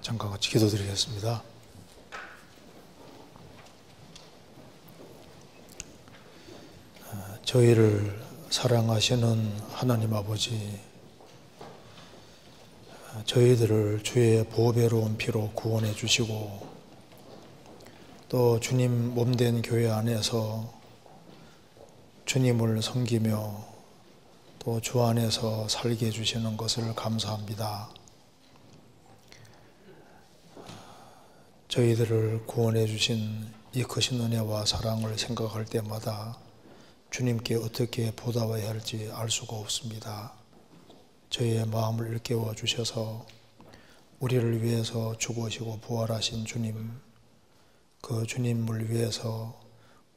잠깐 같이 기도드리겠습니다. 저희를 사랑하시는 하나님 아버지, 저희들을 주의 보배로운 피로 구원해 주시고 또 주님 몸된 교회 안에서 주님을 섬기며 또 주 안에서 살게 해주시는 것을 감사합니다. 저희들을 구원해 주신 이 크신 은혜와 사랑을 생각할 때마다 주님께 어떻게 보답해야 할지 알 수가 없습니다. 저희의 마음을 일깨워 주셔서 우리를 위해서 죽으시고 부활하신 주님, 그 주님을 위해서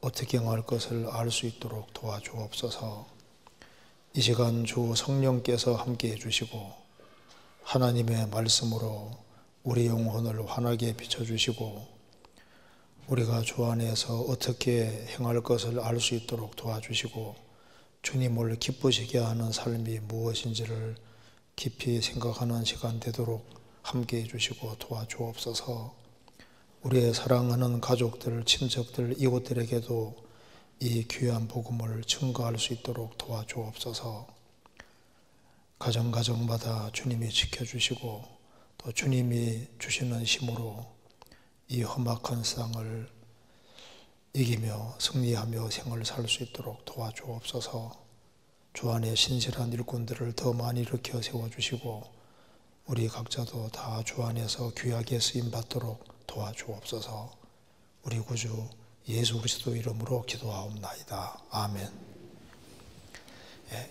어떻게 행할 것을 알 수 있도록 도와주옵소서. 이 시간 주 성령께서 함께해 주시고 하나님의 말씀으로 우리 영혼을 환하게 비춰주시고 우리가 주 안에서 어떻게 행할 것을 알 수 있도록 도와주시고 주님을 기쁘시게 하는 삶이 무엇인지를 깊이 생각하는 시간 되도록 함께해 주시고 도와주옵소서. 우리의 사랑하는 가족들, 친척들, 이웃들에게도 이 귀한 복음을 증거할 수 있도록 도와주옵소서. 가정가정마다 주님이 지켜주시고 또 주님이 주시는 힘으로 이 험악한 세상을 이기며 승리하며 생을 살 수 있도록 도와주옵소서. 주 안에 신실한 일꾼들을 더 많이 일으켜 세워주시고 우리 각자도 다 주 안에서 귀하게 쓰임받도록 도와주옵소서. 우리 구주 예수 그리스도 이름으로 기도하옵나이다. 아멘.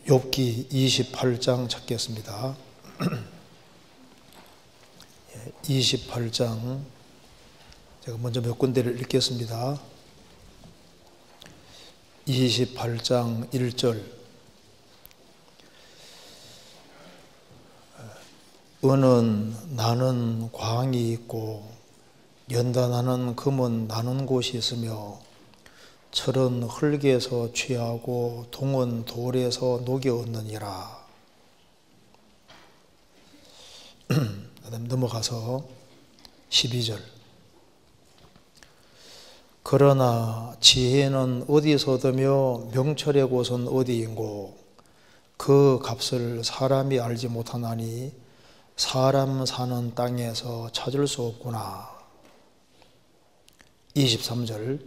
욥기 28장 찾겠습니다. 28장 제가 먼저 몇 군데를 읽겠습니다. 28장 1절 은은 나는 광이 있고 연단하는 금은 나는 곳이 있으며 철은 흙에서 취하고 동은 돌에서 녹여 얻느니라. 그다음 넘어가서 12절 그러나 지혜는 어디서 얻으며 명철의 곳은 어디인고 그 값을 사람이 알지 못하나니 사람 사는 땅에서 찾을 수 없구나. 23절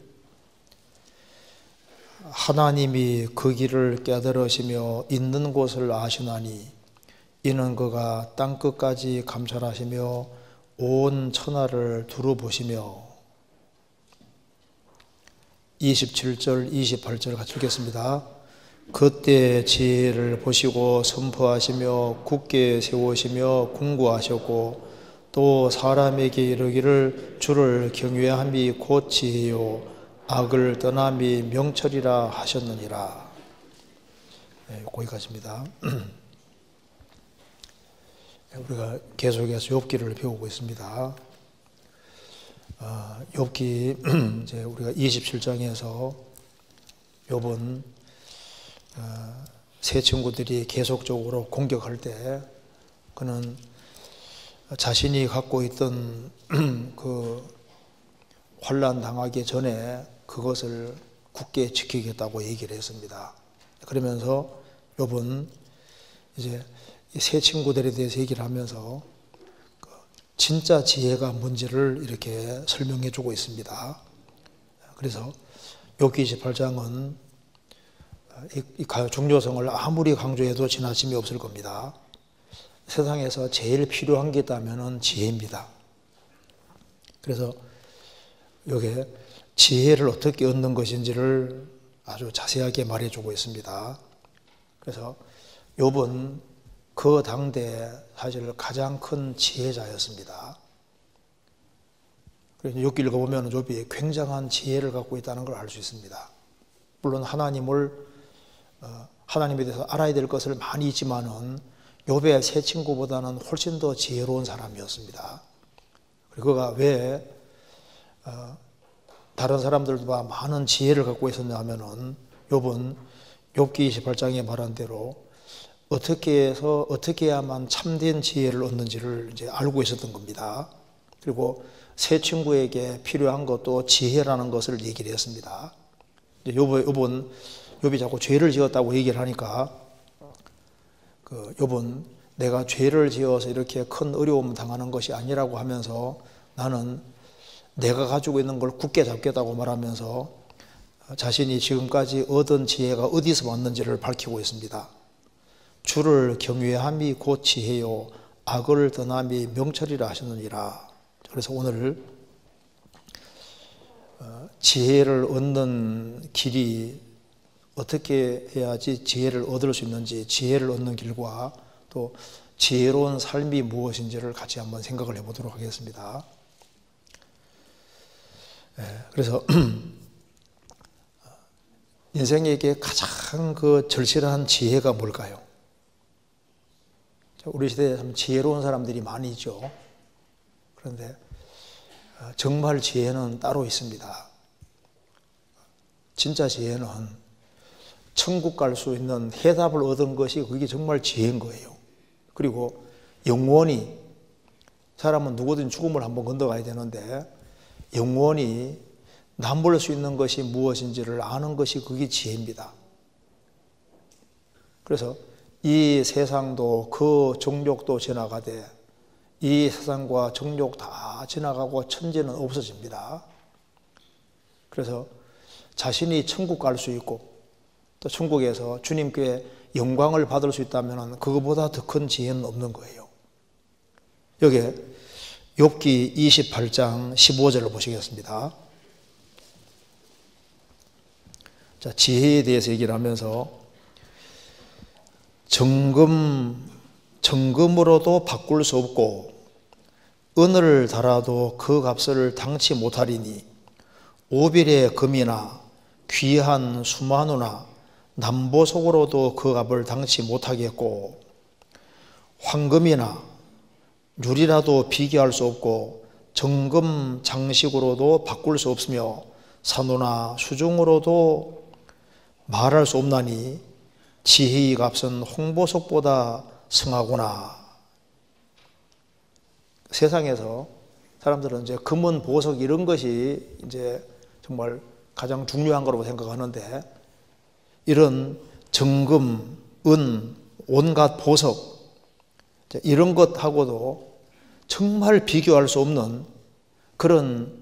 하나님이 그 길을 깨달으시며 있는 곳을 아시나니 이는 그가 땅끝까지 감찰하시며 온 천하를 두루보시며 27절 28절 같이 읽겠습니다. 그때 지혜를 보시고 선포하시며 굳게 세우시며 궁구하셨고 또 사람에게 이르기를 주를 경외함이 곧 지혜요 악을 떠남이 명철이라 하셨느니라. 거기까지입니다. 우리가 계속해서 욥기를 배우고 있습니다. 욥기 이제 우리가 27장에서 욥은 세 친구들이 계속적으로 공격할 때 그는 자신이 갖고 있던 그 환난 당하기 전에 그것을 굳게 지키겠다고 얘기를 했습니다. 그러면서 욥은 이제 세 친구들에 대해서 얘기를 하면서 진짜 지혜가 뭔지를 이렇게 설명해 주고 있습니다. 그래서 욥기 28장은 이 중요성을 아무리 강조해도 지나침이 없을 겁니다. 세상에서 제일 필요한 게 있다면 지혜입니다. 그래서 여기에 지혜를 어떻게 얻는 것인지를 아주 자세하게 말해주고 있습니다. 그래서 욥은 그 당대 사실 가장 큰 지혜자였습니다. 그래서 욥기 읽어보면 욥이 굉장한 지혜를 갖고 있다는 걸 알 수 있습니다. 물론 하나님에 대해서 알아야 될 것을 많이 있지만은 욥의 세 친구보다는 훨씬 더 지혜로운 사람이었습니다. 그리고 그가 왜 다른 사람들보다 많은 지혜를 갖고 있었냐 하면은 욥은 욥기 28장에 말한 대로 어떻게 해서 어떻게 해야만 참된 지혜를 얻는지를 이제 알고 있었던 겁니다. 그리고 세 친구에게 필요한 것도 지혜라는 것을 얘기를 했습니다. 욥이 자꾸 죄를 지었다고 얘기를 하니까 욥은 내가 죄를 지어서 이렇게 큰 어려움 당하는 것이 아니라고 하면서 나는 내가 가지고 있는 걸 굳게 잡겠다고 말하면서 자신이 지금까지 얻은 지혜가 어디서 왔는지를 밝히고 있습니다. 주를 경외함이 곧 지혜요 악을 떠남이 명철이라 하시느니라. 그래서 오늘 지혜를 얻는 길이 어떻게 해야지 지혜를 얻을 수 있는지, 지혜를 얻는 길과 또 지혜로운 삶이 무엇인지를 같이 한번 생각을 해보도록 하겠습니다. 그래서 인생에게 가장 절실한 지혜가 뭘까요? 우리 시대에 참 지혜로운 사람들이 많이 있죠. 그런데 정말 지혜는 따로 있습니다. 진짜 지혜는 천국 갈 수 있는 해답을 얻은 것이 그게 정말 지혜인 거예요. 그리고 영원히 사람은 누구든 죽음을 한번 건너가야 되는데 영원히 남볼 수 있는 것이 무엇인지를 아는 것이 그게 지혜입니다. 그래서 이 세상도 그 정욕도 지나가되 이 세상과 정욕 다 지나가고 천재는 없어집니다. 그래서 자신이 천국 갈 수 있고 또 천국에서 주님께 영광을 받을 수 있다면 그거보다 더 큰 지혜는 없는 거예요. 여기에 욥기 28장 15절을 보시겠습니다. 자, 지혜에 대해서 얘기를 하면서 정금으로도 바꿀 수 없고 은을 달아도 그 값을 당치 못하리니 오빌의 금이나 귀한 수마누나 남보석으로도 그 값을 당치 못하겠고 황금이나 유리라도 비교할 수 없고 정금 장식으로도 바꿀 수 없으며 산호나 수중으로도 말할 수 없나니 지혜의 값은 홍보석보다 승하구나. 세상에서 사람들은 이제 금은 보석 이런 것이 이제 정말 가장 중요한 거라고 생각하는데 이런 정금, 은, 온갖 보석 이런 것하고도 정말 비교할 수 없는 그런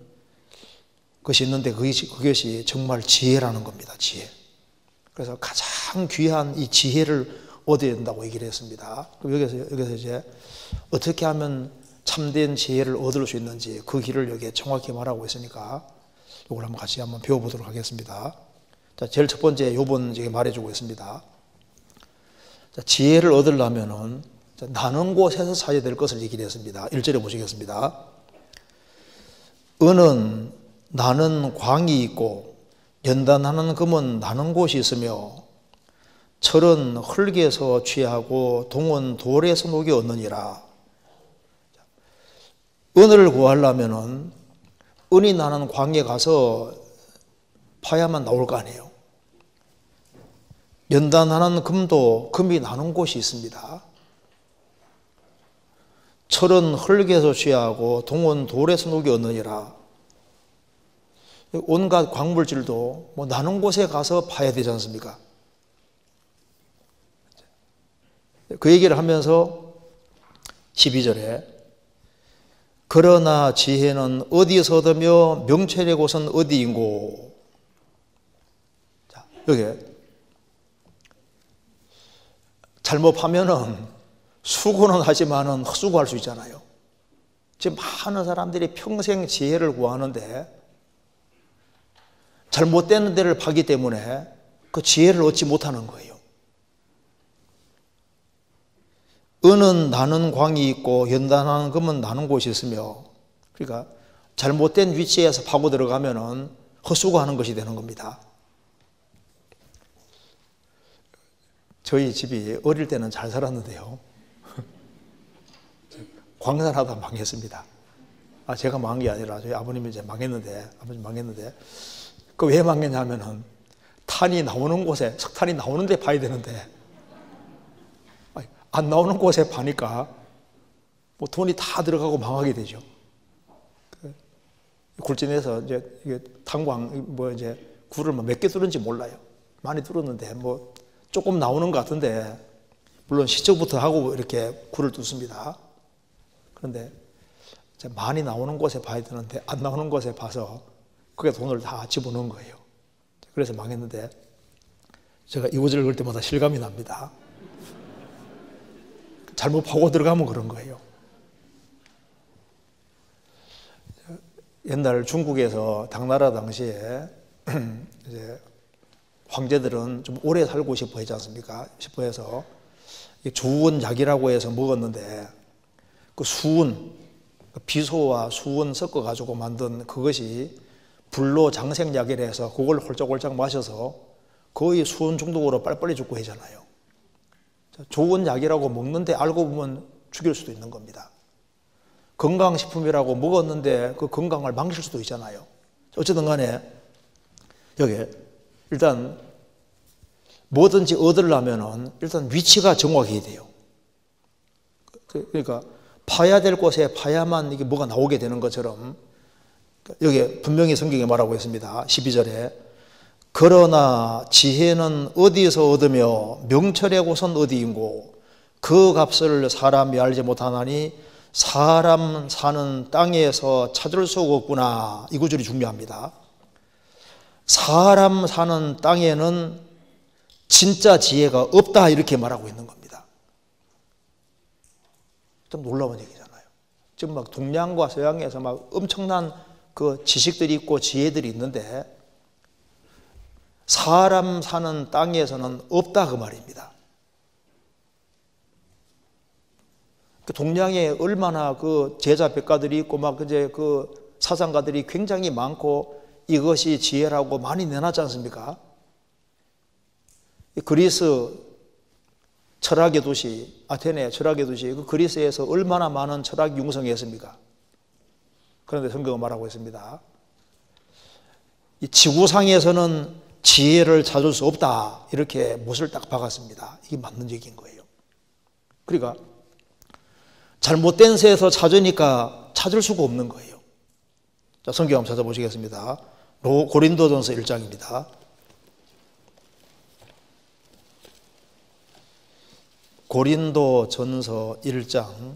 것이 있는데 그것이 정말 지혜라는 겁니다. 지혜. 그래서 가장 귀한 이 지혜를 얻어야 된다고 얘기를 했습니다. 여기서 이제 어떻게 하면 참된 지혜를 얻을 수 있는지 그 길을 여기에 정확히 말하고 있으니까 이걸 같이 한번 배워보도록 하겠습니다. 자, 제일 첫 번째 욥은 이제 말해주고 있습니다. 자, 지혜를 얻으려면은 나는 곳에서 사야 될 것을 얘기를 했습니다. 1절에 보시겠습니다. 은은 나는 광이 있고 연단하는 금은 나는 곳이 있으며 철은 흙에서 취하고 동은 돌에서 녹이 얻느니라. 은을 구하려면은 은이 나는 광에 가서 파야만 나올 거 아니에요. 연단하는 금도 금이 나는 곳이 있습니다. 철은 흙에서 취하고 동은 돌에서 녹이 얻느니라. 온갖 광물질도 뭐 나는 곳에 가서 파야 되지 않습니까? 그 얘기를 하면서 12절에 그러나 지혜는 어디서 얻으며 명철의 곳은 어디인고. 자, 여기 잘못하면은 수고는 하지만은 헛수고할 수 있잖아요. 지금 많은 사람들이 평생 지혜를 구하는데 잘못된 데를 파기 때문에 그 지혜를 얻지 못하는 거예요. 은은 나는 광이 있고 연단하는 금은 나는 곳이 있으며, 그러니까 잘못된 위치에서 파고 들어가면은 헛수고하는 것이 되는 겁니다. 저희 집이 어릴 때는 잘 살았는데요. 광산하다 망했습니다. 제가 망한 게 아니라 저희 아버님이 이제 망했는데 그 왜 망했냐면은 탄이 나오는 곳에 석탄이 나오는 데 파야 되는데 안 나오는 곳에 파니까 뭐 돈이 다 들어가고 망하게 되죠. 굴진해서 이제 이게 탄광 뭐 이제 굴을 몇 개 뚫은지 몰라요. 많이 뚫었는데 뭐 조금 나오는 것 같은데, 물론 시초부터 하고 이렇게 굴을 뚫습니다. 그런데 많이 나오는 곳에 봐야 되는데 안 나오는 곳에 봐서 그게 돈을 다 집어넣은 거예요. 그래서 망했는데, 제가 이고지를 그럴 때마다 실감이 납니다. 잘못 파고 들어가면 그런 거예요. 옛날 중국에서 당나라 당시에 이제 황제들은 좀 오래 살고 싶어 했지 않습니까? 싶어 해서 주운약이라고 해서 먹었는데, 그 수은, 비소와 수은 섞어 가지고 만든 그것이 불로 장생약이라 해서 그걸 홀짝홀짝 마셔서 거의 수은 중독으로 빨리빨리 죽고 하잖아요. 좋은 약이라고 먹는데 알고 보면 죽일 수도 있는 겁니다. 건강식품이라고 먹었는데 그 건강을 망칠 수도 있잖아요. 어쨌든 간에 여기 일단 뭐든지 얻으려면은 일단 위치가 정확해야 돼요. 그러니까 파야 될 곳에 파야만 이게 뭐가 나오게 되는 것처럼, 여기 분명히 성경에 말하고 있습니다. 12절에 그러나 지혜는 어디서 얻으며 명철의 곳은 어디인고 그 값을 사람이 알지 못하나니 사람 사는 땅에서 찾을 수 없구나. 이 구절이 중요합니다. 사람 사는 땅에는 진짜 지혜가 없다, 이렇게 말하고 있는 겁니다. 좀 놀라운 얘기잖아요. 지금 막 동양과 서양에서 막 엄청난 그 지식들이 있고 지혜들이 있는데 사람 사는 땅에서는 없다, 그 말입니다. 그 동양에 얼마나 그 제자 백가들이 있고 막 이제 그 사상가들이 굉장히 많고 이것이 지혜라고 많이 내놨지 않습니까? 그리스 철학의 도시, 아테네 철학의 도시, 그 그리스에서 얼마나 많은 철학이 융성했습니까? 그런데 성경은 말하고 있습니다. 이 지구상에서는 지혜를 찾을 수 없다, 이렇게 못을 딱 박았습니다. 이게 맞는 얘기인 거예요. 그러니까 잘못된 새에서 찾으니까 찾을 수가 없는 거예요. 자, 성경 한번 찾아보시겠습니다. 고린도전서 1장입니다. 고린도전서 1장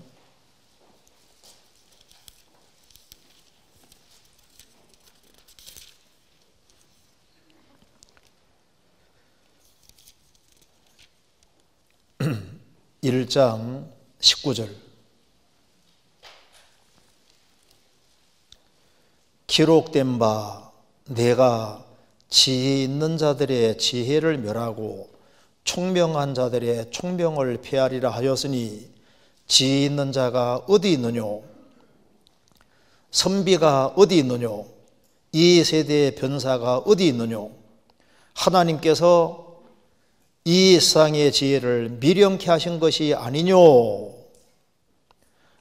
1장 19절 기록된 바 내가 지혜 있는 자들의 지혜를 멸하고 총명한 자들의 총명을 폐하리라 하였으니 지혜 있는 자가 어디 있느뇨? 선비가 어디 있느뇨? 이 세대의 변사가 어디 있느뇨? 하나님께서 이 세상의 지혜를 미련케 하신 것이 아니뇨?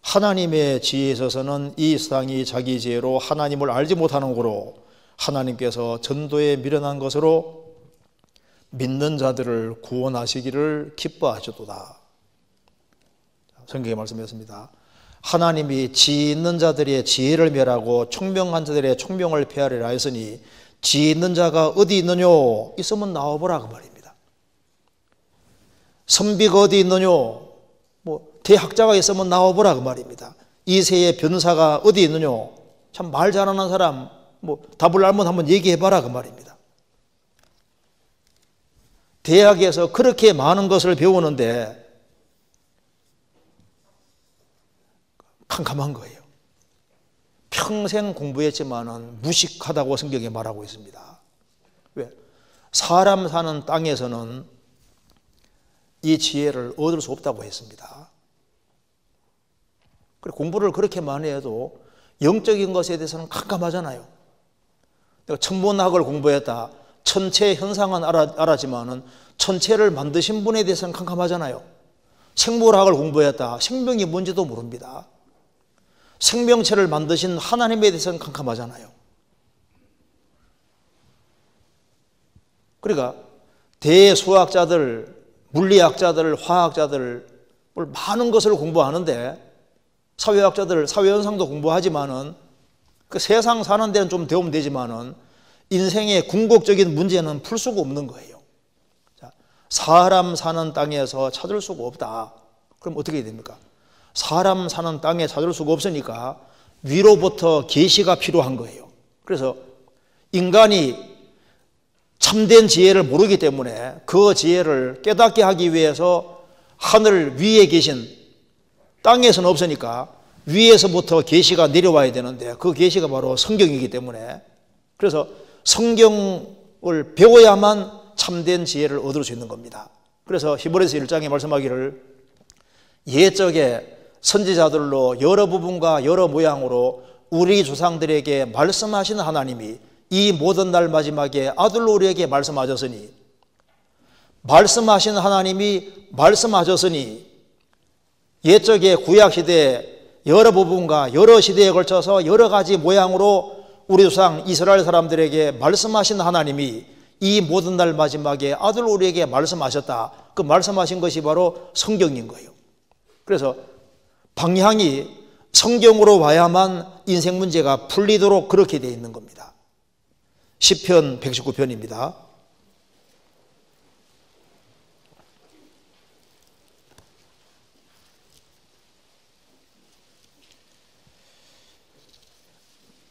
하나님의 지혜에 있어서는 이 세상이 자기 지혜로 하나님을 알지 못하는 거로 하나님께서 전도에 미련한 것으로 믿는 자들을 구원하시기를 기뻐하셨도다. 성경에 말씀했습니다. 하나님이 지혜 있는 자들의 지혜를 멸하고 총명한 자들의 총명을 폐하리라 했으니 지혜 있는 자가 어디 있느뇨? 있으면 나와보라, 그 말입니다. 선비가 어디 있느뇨? 뭐 대학자가 있으면 나와보라, 그 말입니다. 이세의 변사가 어디 있느뇨? 참 말 잘하는 사람, 뭐 답을 알면 한번 얘기해봐라, 그 말입니다. 대학에서 그렇게 많은 것을 배우는데 캄캄한 거예요. 평생 공부했지만은 무식하다고 성경에 말하고 있습니다. 왜? 사람 사는 땅에서는 이 지혜를 얻을 수 없다고 했습니다. 공부를 그렇게 많이 해도 영적인 것에 대해서는 깜깜하잖아요. 내가 천문학을 공부했다. 천체 현상은 알았지만은 천체를 만드신 분에 대해서는 깜깜하잖아요. 생물학을 공부했다. 생명이 뭔지도 모릅니다. 생명체를 만드신 하나님에 대해서는 깜깜하잖아요. 그러니까 대수학자들, 물리학자들, 화학자들, 많은 것을 공부하는데, 사회학자들 사회현상도 공부하지만은 그 세상 사는 데는 좀 배우면 되지만은 인생의 궁극적인 문제는 풀 수가 없는 거예요. 자, 사람 사는 땅에서 찾을 수가 없다. 그럼 어떻게 해야 됩니까? 사람 사는 땅에 찾을 수가 없으니까 위로부터 계시가 필요한 거예요. 그래서 인간이 참된 지혜를 모르기 때문에 그 지혜를 깨닫게 하기 위해서 하늘 위에 계신, 땅에서는 없으니까 위에서부터 계시가 내려와야 되는데 그 계시가 바로 성경이기 때문에, 그래서 성경을 배워야만 참된 지혜를 얻을 수 있는 겁니다. 그래서 히브리서 1장에 말씀하기를 옛적에 선지자들로 여러 부분과 여러 모양으로 우리 조상들에게 말씀하신 하나님이 이 모든 날 마지막에 아들로 우리에게 말씀하셨으니, 말씀하신 하나님이 말씀하셨으니 옛적에 구약시대에 여러 부분과 여러 시대에 걸쳐서 여러 가지 모양으로 우리 조상 이스라엘 사람들에게 말씀하신 하나님이 이 모든 날 마지막에 아들로 우리에게 말씀하셨다. 그 말씀하신 것이 바로 성경인 거예요. 그래서 방향이 성경으로 와야만 인생 문제가 풀리도록 그렇게 되어 있는 겁니다. 시편 119편입니다.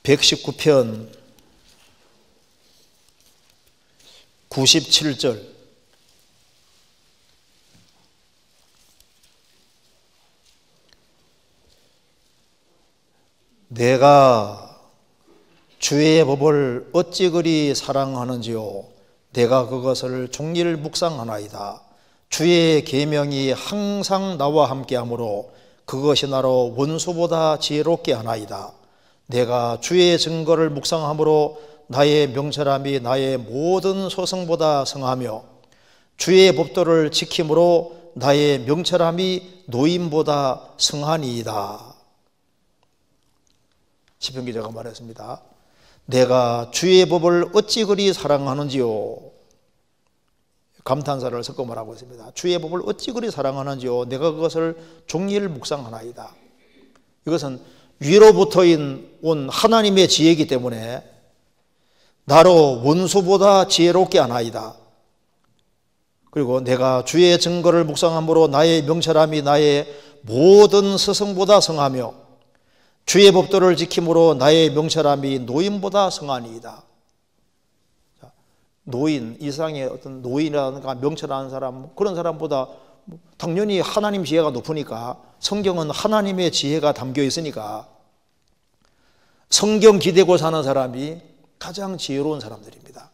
(119편) 97절. 내가 주의 법을 어찌 그리 사랑하는지요. 내가 그것을 종일 묵상하나이다. 주의 계명이 항상 나와 함께하므로 그것이 나로 원수보다 지혜롭게 하나이다. 내가 주의 증거를 묵상함으로 나의 명철함이 나의 모든 소성보다 성하며 주의 법도를 지킴으로 나의 명철함이 노인보다 성하니이다. 시편 기자가 말했습니다. 내가 주의 법을 어찌 그리 사랑하는지요. 감탄사를 섞어 말하고 있습니다. 주의 법을 어찌 그리 사랑하는지요. 내가 그것을 종일 묵상하나이다. 이것은 위로부터 온 하나님의 지혜이기 때문에 나로 원수보다 지혜롭게 하나이다. 그리고 내가 주의 증거를 묵상함으로 나의 명철함이 나의 모든 스승보다 성하며 주의 법도를 지킴으로 나의 명철함이 노인보다 성하니이다. 노인, 이 세상에 어떤 노인이라든가 명철하는 사람, 그런 사람보다 당연히 하나님 지혜가 높으니까, 성경은 하나님의 지혜가 담겨 있으니까 성경 기대고 사는 사람이 가장 지혜로운 사람들입니다.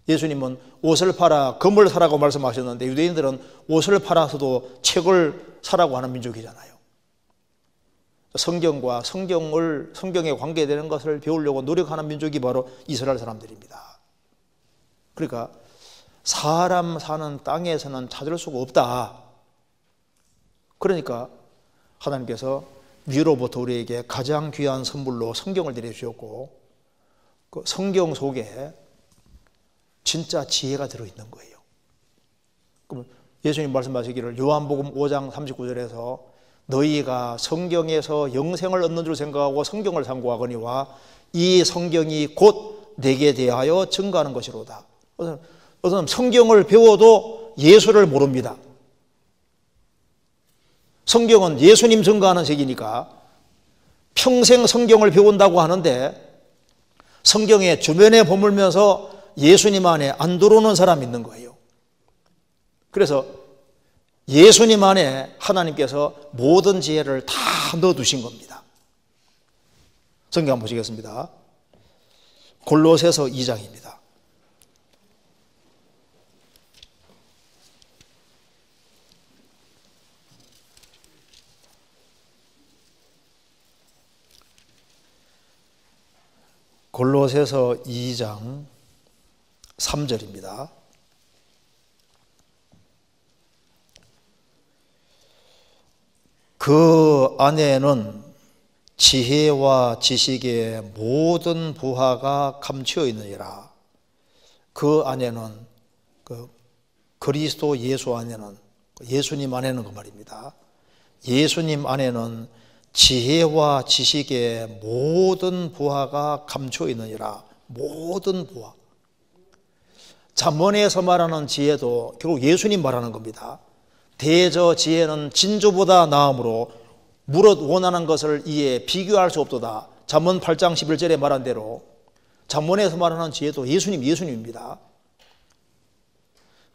예수님은 옷을 팔아 금을 사라고 말씀하셨는데 유대인들은 옷을 팔아서도 책을 사라고 하는 민족이잖아요. 성경과 성경에 관계되는 것을 배우려고 노력하는 민족이 바로 이스라엘 사람들입니다. 그러니까 사람 사는 땅에서는 찾을 수가 없다. 그러니까 하나님께서 위로부터 우리에게 가장 귀한 선물로 성경을 내려주셨고, 그 성경 속에 진짜 지혜가 들어있는 거예요. 그럼 예수님 말씀하시기를 요한복음 5장 39절에서 너희가 성경에서 영생을 얻는 줄 생각하고 성경을 상고하거니와 이 성경이 곧 내게 대하여 증거하는 것이로다. 우선 성경을 배워도 예수를 모릅니다. 성경은 예수님 증거하는 책이니까 평생 성경을 배운다고 하는데 성경의 주변에 머물면서 예수님 안에 안 들어오는 사람이 있는 거예요. 그래서 예수님 안에 하나님께서 모든 지혜를 다 넣어두신 겁니다. 성경 한번 보시겠습니다. 골로새서 2장입니다. 골로새서 2장 3절입니다. 그 안에는 지혜와 지식의 모든 부하가 감추어 있느니라. 그 안에는 그리스도 예수 안에는 예수님 안에는 그 말입니다. 예수님 안에는 지혜와 지식의 모든 부하가 감춰 있느니라. 모든 부하. 잠언에서 말하는 지혜도 결국 예수님 말하는 겁니다. 대저 지혜는 진주보다 나음으로 무릇 원하는 것을 이에 비교할 수 없도다. 잠언 8장 11절에 말한 대로 잠언에서 말하는 지혜도 예수님입니다.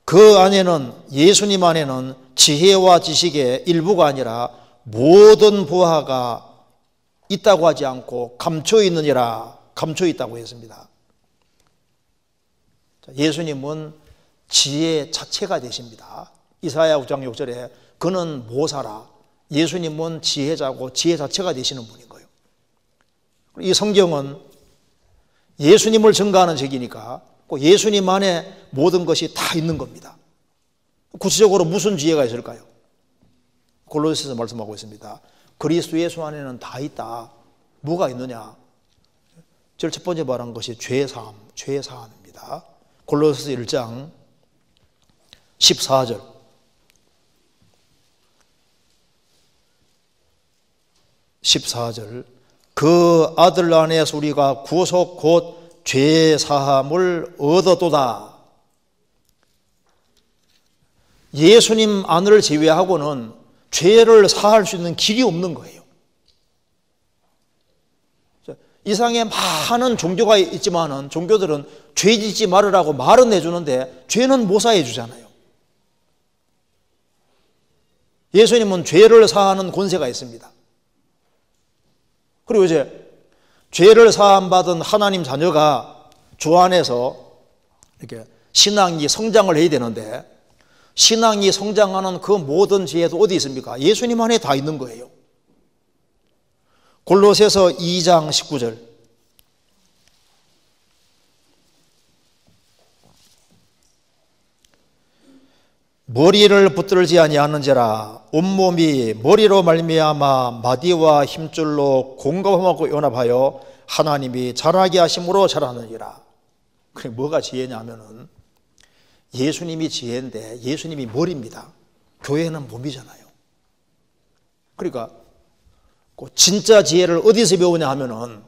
그 안에는, 예수님 안에는 지혜와 지식의 일부가 아니라 모든 부하가 있다고 하지 않고 감춰 있느니라. 감춰 있다고 했습니다. 예수님은 지혜 자체가 되십니다. 이사야 9장 6절에 그는 모사라. 예수님은 지혜자고 지혜 자체가 되시는 분인 거예요. 이 성경은 예수님을 증거하는 책이니까 예수님 안에 모든 것이 다 있는 겁니다. 구체적으로 무슨 지혜가 있을까요? 골로새서 말씀하고 있습니다. 그리스도 예수 안에는 다 있다. 뭐가 있느냐? 제일 첫 번째 말한 것이 죄사함입니다. 골로새서 1장 14절. 그 아들 안에서 우리가 구속 곧 죄사함을 얻었도다. 예수님 안을 제외하고는 죄를 사할 수 있는 길이 없는 거예요. 이 세상에 많은 종교가 있지만은 종교들은 죄 짓지 말으라고 말은 해주는데 죄는 못 사해 주잖아요. 예수님은 죄를 사하는 권세가 있습니다. 그리고 이제 죄를 사함받은 하나님 자녀가 주 안에서 이렇게 신앙이 성장을 해야 되는데 신앙이 성장하는 그 모든 지혜도 어디 있습니까? 예수님 안에 다 있는 거예요. 골로새서 2장 19절. 머리를 붙들지 아니하는지라 온몸이 머리로 말미암아 마디와 힘줄로 공감하고 연합하여 하나님이 자라게 하심으로 자라느니라. 그게 뭐가 지혜냐면은 예수님이 지혜인데 예수님이 머리입니다. 교회는 몸이잖아요. 그러니까 진짜 지혜를 어디서 배우냐 하면은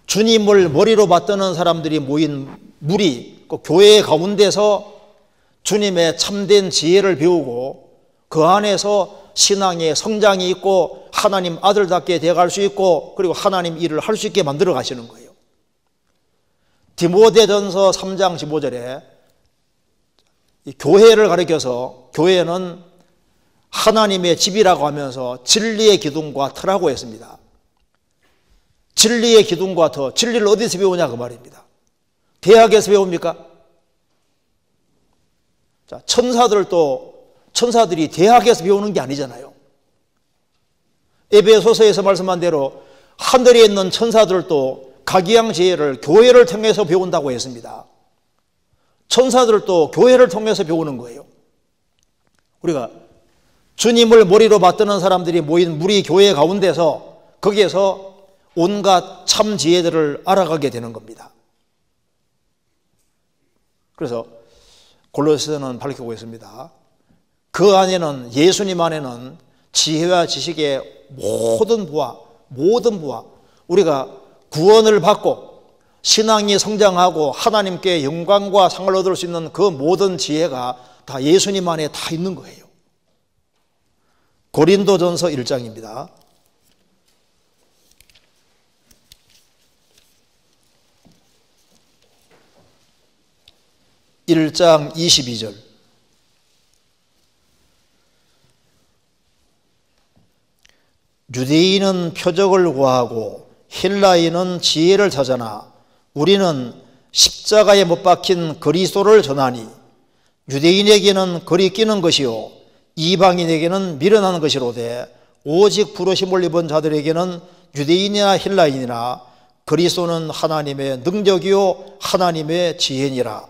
주님을 머리로 받드는 사람들이 모인 무리, 교회 가운데서 주님의 참된 지혜를 배우고 그 안에서 신앙의 성장이 있고 하나님 아들답게 되어갈 수 있고 그리고 하나님 일을 할 수 있게 만들어 가시는 거예요. 디모데전서 3장 15절에 교회를 가리켜서 교회는 하나님의 집이라고 하면서 진리의 기둥과 터라고 했습니다. 진리의 기둥과 터, 진리를 어디서 배우냐 그 말입니다. 대학에서 배웁니까? 자, 천사들이 대학에서 배우는 게 아니잖아요. 에베소서에서 말씀한 대로 하늘에 있는 천사들도 각양 지혜를 교회를 통해서 배운다고 했습니다. 천사들도 교회를 통해서 배우는 거예요. 우리가 주님을 머리로 받드는 사람들이 모인 무리 교회 가운데서 거기에서 온갖 참 지혜들을 알아가게 되는 겁니다. 그래서 골로새서는 밝히고 있습니다. 그 안에는 예수님 안에는 지혜와 지식의 모든 부와 우리가 구원을 받고 신앙이 성장하고 하나님께 영광과 상을 얻을 수 있는 그 모든 지혜가 다 예수님 안에 다 있는 거예요. 고린도전서 1장입니다. 1장 22절. 유대인은 표적을 구하고 헬라인은 지혜를 찾아나 우리는 십자가에 못 박힌 그리스도를 전하니 유대인에게는 거리 끼는 것이요 이방인에게는 미련한 것이로되 오직 부르심을 입은 자들에게는 유대인이나 헬라인이나 그리스도는 하나님의 능력이요 하나님의 지혜니라.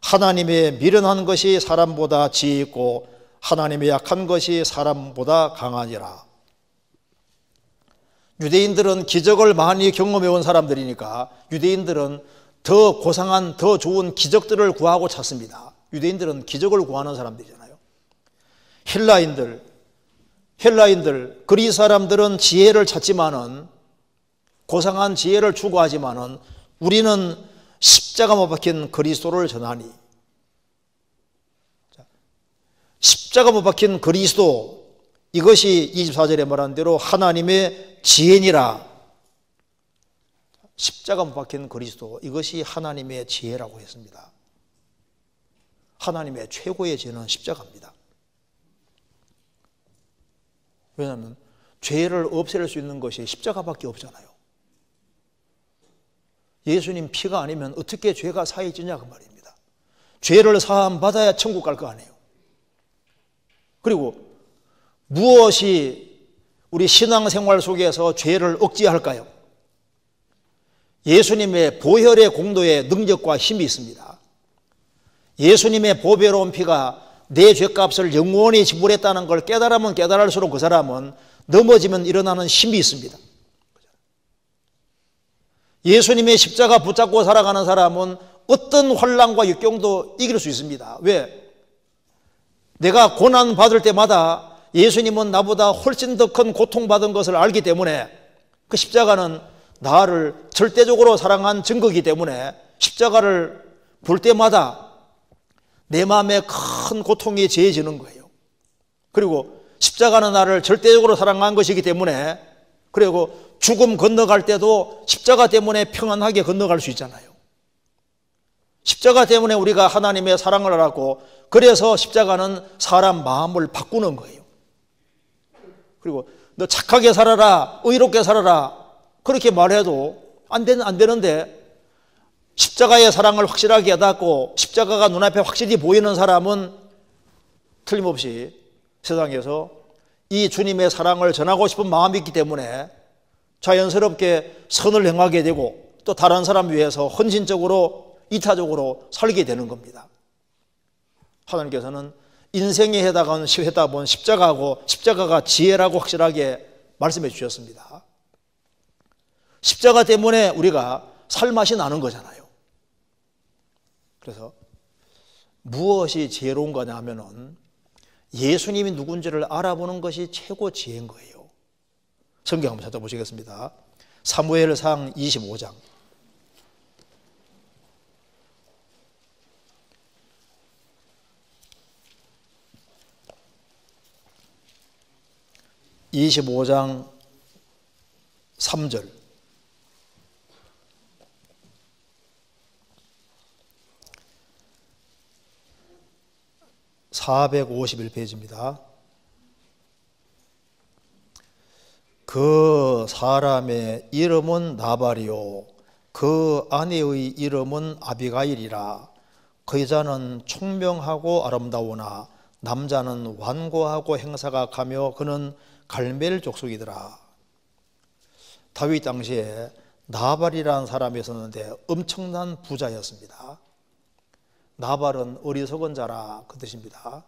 하나님의 미련한 것이 사람보다 지혜 있고 하나님의 약한 것이 사람보다 강하니라. 유대인들은 기적을 많이 경험해 온 사람들이니까 유대인들은 더 고상한 더 좋은 기적들을 구하고 찾습니다. 유대인들은 기적을 구하는 사람들이잖아요. 헬라인들 그리스 사람들은 지혜를 찾지만은, 고상한 지혜를 추구하지만은 우리는 십자가 못 박힌 그리스도를 전하니, 십자가 못 박힌 그리스도, 이것이 24절에 말한 대로 하나님의 지혜니라. 십자가 못 박힌 그리스도, 이것이 하나님의 지혜라고 했습니다. 하나님의 최고의 지혜는 십자가입니다. 왜냐하면 죄를 없앨 수 있는 것이 십자가밖에 없잖아요. 예수님 피가 아니면 어떻게 죄가 사해지냐 그 말입니다. 죄를 사함 받아야 천국 갈 거 아니에요. 그리고 무엇이 우리 신앙생활 속에서 죄를 억제할까요? 예수님의 보혈의 공도에 능력과 힘이 있습니다. 예수님의 보배로운 피가 내 죄값을 영원히 지불했다는 걸 깨달으면 깨달을수록 그 사람은 넘어지면 일어나는 힘이 있습니다. 예수님의 십자가 붙잡고 살아가는 사람은 어떤 환난과 역경도 이길 수 있습니다. 왜? 내가 고난 받을 때마다 예수님은 나보다 훨씬 더 큰 고통받은 것을 알기 때문에, 그 십자가는 나를 절대적으로 사랑한 증거이기 때문에 십자가를 볼 때마다 내 마음에 큰 고통이 제해지는 거예요. 그리고 십자가는 나를 절대적으로 사랑한 것이기 때문에, 그리고 죽음 건너갈 때도 십자가 때문에 평안하게 건너갈 수 있잖아요. 십자가 때문에 우리가 하나님의 사랑을 알았고, 그래서 십자가는 사람 마음을 바꾸는 거예요. 그리고 너 착하게 살아라, 의롭게 살아라, 그렇게 말해도 안 되는데, 십자가의 사랑을 확실하게 깨닫고 십자가가 눈앞에 확실히 보이는 사람은 틀림없이 세상에서 이 주님의 사랑을 전하고 싶은 마음이 있기 때문에 자연스럽게 선을 행하게 되고, 또 다른 사람 위해서 헌신적으로 이타적으로 살게 되는 겁니다. 하나님께서는 인생에 해당하는 십자가하고, 십자가가 지혜라고 확실하게 말씀해 주셨습니다. 십자가 때문에 우리가 살맛이 나는 거잖아요. 그래서 무엇이 지혜로운 거냐 하면은 예수님이 누군지를 알아보는 것이 최고 지혜인 거예요. 성경 한번 찾아보시겠습니다. 사무엘상 25장. (25장) 3절. (451페이지입니다) 그 사람의 이름은 나발이요 그 아내의 이름은 아비가일이라. 그 여자는 총명하고 아름다우나 남자는 완고하고 행사가 가며 그는 갈멜 족속이더라. 다윗 당시에 나발이라는 사람이 있었는데 엄청난 부자였습니다. 나발은 어리석은 자라 그 뜻입니다.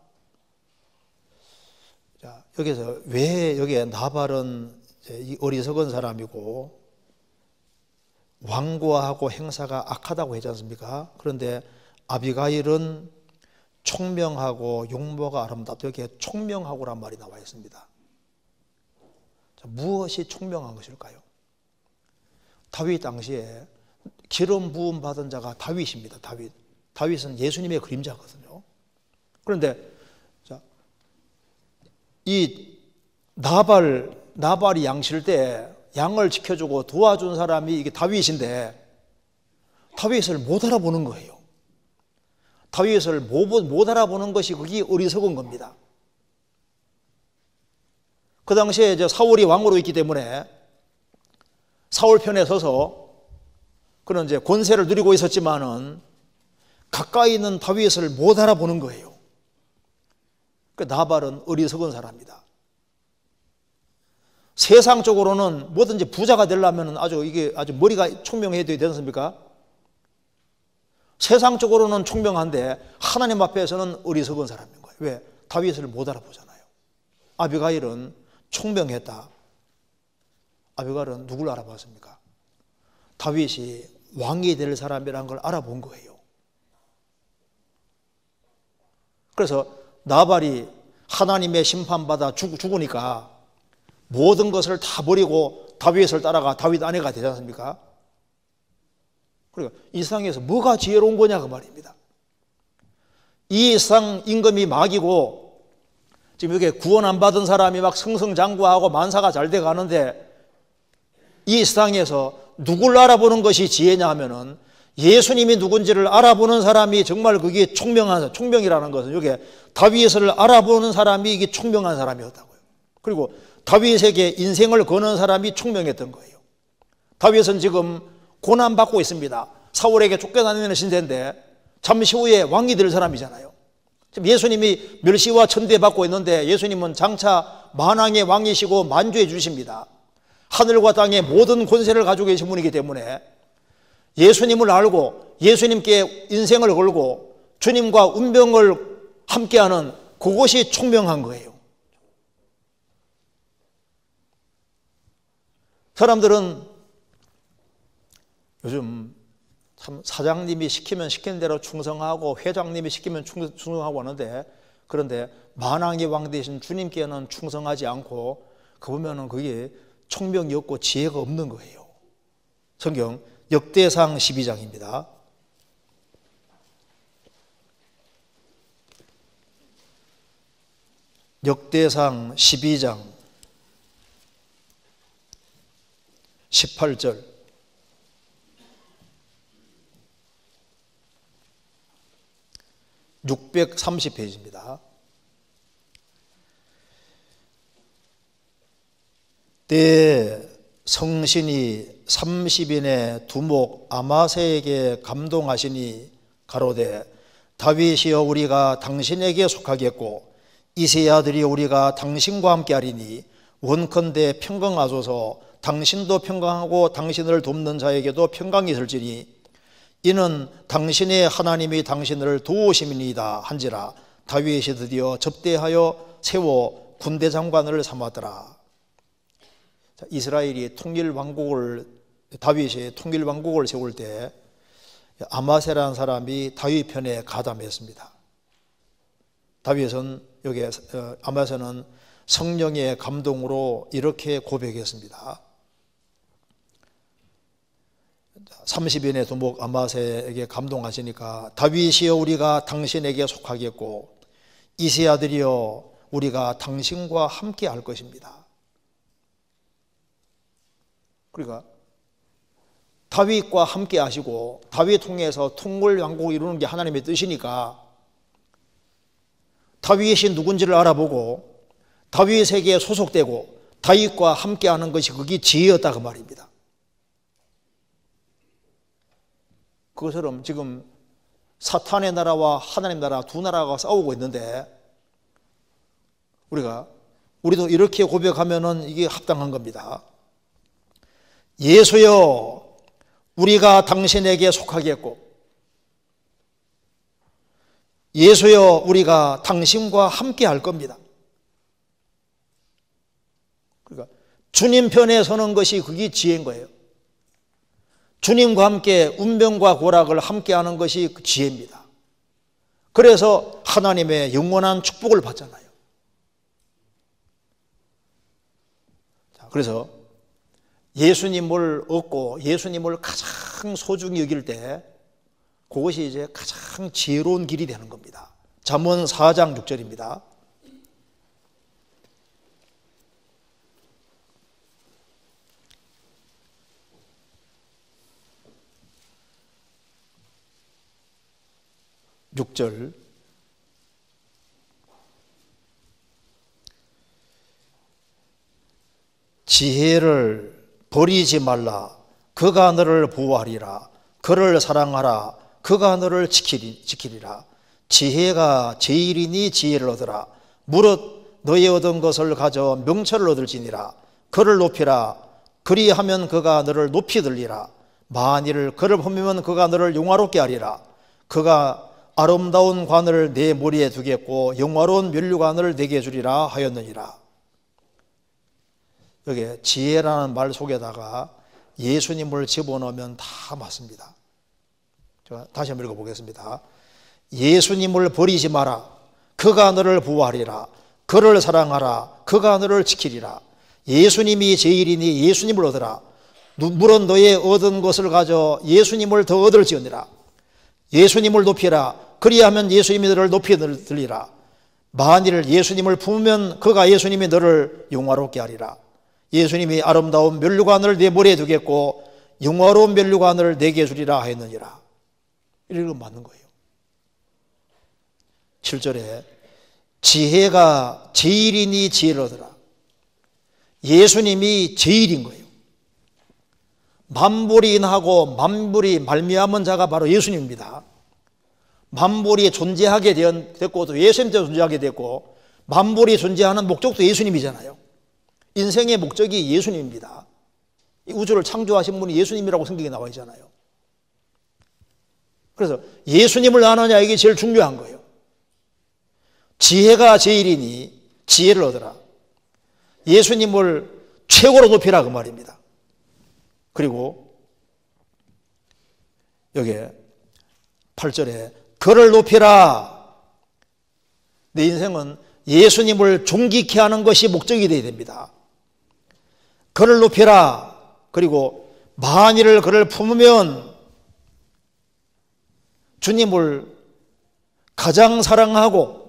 자, 여기서 왜 여기에 나발은 이 어리석은 사람이고 완고하고 행사가 악하다고 했지 않습니까? 그런데 아비가일은 총명하고 용모가 아름답다. 여기에 총명하고란 말이 나와 있습니다. 자, 무엇이 총명한 것일까요? 다윗 당시에 기름 부음 받은 자가 다윗입니다. 다윗은 예수님의 그림자거든요. 그런데 자, 이 나발이 양칠 때 양을 지켜주고 도와준 사람이 이게 다윗인데 다윗을 못 알아보는 거예요. 다윗을 못 알아보는 것이 그게 어리석은 겁니다. 그 당시에 이제 사울이 왕으로 있기 때문에 사울 편에 서서 그는 이제 권세를 누리고 있었지만은 가까이 있는 다윗을 못 알아보는 거예요. 그 나발은 어리석은 사람이다. 세상적으로는 뭐든지 부자가 되려면 아주 머리가 총명해야 되지 않습니까? 세상적으로는 총명한데 하나님 앞에서는 어리석은 사람인 거예요. 왜? 다윗을 못 알아보잖아요. 아비가일은 총명했다. 아비가일은 누굴 알아봤습니까? 다윗이 왕이 될 사람이라는 걸 알아본 거예요. 그래서 나발이 하나님의 심판받아 죽으니까 모든 것을 다 버리고 다윗을 따라가 다윗 아내가 되지 않습니까? 그러니까 이 세상에서 뭐가 지혜로운 거냐 그 말입니다. 이 세상 임금이 막이고 지금 이렇게 구원 안 받은 사람이 막 승승장구하고 만사가 잘 돼 가는데 이 세상에서 누굴 알아보는 것이 지혜냐 하면은 예수님이 누군지를 알아보는 사람이 정말 그게 총명이라는 것은 이게 다윗을 알아보는 사람이 이게 총명한 사람이었다고요. 그리고 다윗에게 인생을 거는 사람이 총명했던 거예요. 다윗은 지금 고난받고 있습니다. 사울에게 쫓겨다니는 신세인데 잠시 후에 왕이 될 사람이잖아요. 지금 예수님이 멸시와 천대받고 있는데 예수님은 장차 만왕의 왕이시고 만주해 주십니다. 하늘과 땅의 모든 권세를 가지고 계신 분이기 때문에 예수님을 알고 예수님께 인생을 걸고 주님과 운명을 함께하는 그것이 총명한 거예요. 사람들은 요즘 참 사장님이 시키면 시키는 대로 충성하고 회장님이 시키면 충성하고 하는데 그런데 만왕의 왕 되신 주님께는 충성하지 않고 그 보면은 그게 총명이 없고 지혜가 없는 거예요. 성경 역대상 12장입니다. 역대상 12장 18절 (630페이지입니다) 때에 성신이 30인의 두목 아마새에게 감동하시니 가로되 다윗이여 우리가 당신에게 속하겠고 이새의 아들이 우리가 당신과 함께하리니 원컨대 평강하소서. 당신도 평강하고 당신을 돕는 자에게도 평강이 있을지니 이는 당신의 하나님이 당신을 도우심이니이다 한지라. 다윗이 드디어 접대하여 세워 군대 장관을 삼았더라. 이스라엘이 다윗이 통일 왕국을 세울 때 아마세라는 사람이 다윗 편에 가담했습니다. 다윗은 아마세는 성령의 감동으로 이렇게 고백했습니다. 30인의 두목 아마세에게 감동하시니까 다윗이여 우리가 당신에게 속하겠고 이새 아들이여 우리가 당신과 함께 할 것입니다. 그러니까 다윗과 함께 하시고 다윗 통해서 통일 왕국을 이루는 게 하나님의 뜻이니까 다윗이 누군지를 알아보고 다윗에게 소속되고 다윗과 함께 하는 것이 그게 지혜였다 그 말입니다. 그것처럼 지금 사탄의 나라와 하나님 나라 두 나라가 싸우고 있는데 우리도 이렇게 고백하면은 이게 합당한 겁니다. 예수여 우리가 당신에게 속하겠고 예수여 우리가 당신과 함께 할 겁니다. 그러니까 주님 편에 서는 것이 그게 지혜인 거예요. 주님과 함께 운명과 고락을 함께 하는 것이 그 지혜입니다. 그래서 하나님의 영원한 축복을 받잖아요. 그래서 예수님을 얻고 예수님을 가장 소중히 여길 때 그것이 이제 가장 지혜로운 길이 되는 겁니다. 잠언 4장 6절입니다. (6절) 지혜를 버리지 말라. 그가 너를 보호하리라. 그를 사랑하라. 그가 너를 지키리라. 지혜가 제일이니 지혜를 얻으라. 무릇 너의 얻은 것을 가져 명철을 얻을지니라. 그를 높이라. 그리하면 그가 너를 높이 들리라. 만일 그를 범하면 그가 너를 영화롭게 하리라. 그가 아름다운 관을 내 머리에 두겠고 영화로운 면류관을 내게 주리라 하였느니라. 여기 지혜라는 말 속에다가 예수님을 집어넣으면 다 맞습니다. 제가 다시 한번 읽어보겠습니다. 예수님을 버리지 마라. 그가 너를 보호하리라. 그를 사랑하라. 그가 너를 지키리라. 예수님이 제일이니 예수님을 얻으라. 물은 너의 얻은 것을 가져 예수님을 더 얻을지어니라. 예수님을 높이라. 그리하면 예수님이 너를 높이 들리라. 만일 예수님을 품으면 그가 예수님이 너를 영화롭게 하리라. 예수님이 아름다운 면류관을 내 머리에 두겠고 영화로운 면류관을 내게 주리라 하였느니라. 이런 건 맞는 거예요. 7절에 지혜가 제일이니 지혜를 얻으라. 예수님이 제일인 거예요. 만물이 인하고 만물이 말미암은 자가 바로 예수님입니다. 만물이 존재하게 됐고 또 예수님 때문에 존재하게 됐고 만물이 존재하는 목적도 예수님이잖아요. 인생의 목적이 예수님입니다. 이 우주를 창조하신 분이 예수님이라고 성경에 나와 있잖아요. 그래서 예수님을 아느냐 이게 제일 중요한 거예요. 지혜가 제일이니 지혜를 얻으라. 예수님을 최고로 높이라 그 말입니다. 그리고 여기에 8절에 그를 높이라. 내 인생은 예수님을 존귀케 하는 것이 목적이 되어야 됩니다. 그를 높이라. 그리고 만일 그를 품으면 주님을 가장 사랑하고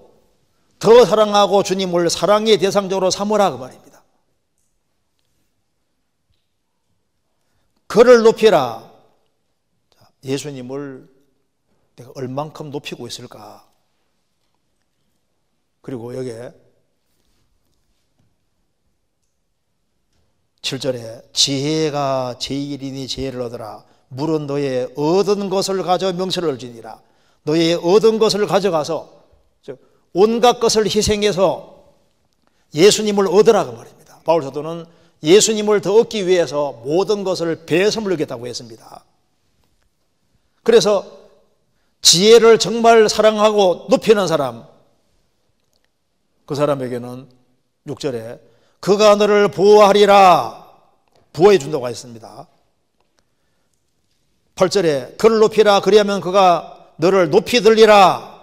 더 사랑하고 주님을 사랑의 대상적으로 삼으라 그 말입니다. 그를 높이라. 예수님을 내가 얼만큼 높이고 있을까? 그리고 여기에 7절에 지혜가 제일이니 지혜를 얻으라. 물은 너의 얻은 것을 가져 명철을 얻으니라. 너의 얻은 것을 가져가서 온갖 것을 희생해서 예수님을 얻으라 그 말입니다. 바울 사도는 예수님을 더 얻기 위해서 모든 것을 배섬을 얻겠다고 했습니다. 그래서 지혜를 정말 사랑하고 높이는 사람, 그 사람에게는 6절에 그가 너를 보호하리라. 보호해 준다고 했습니다. 8절에 그를 높이라. 그리하면 그가 너를 높이 들리라.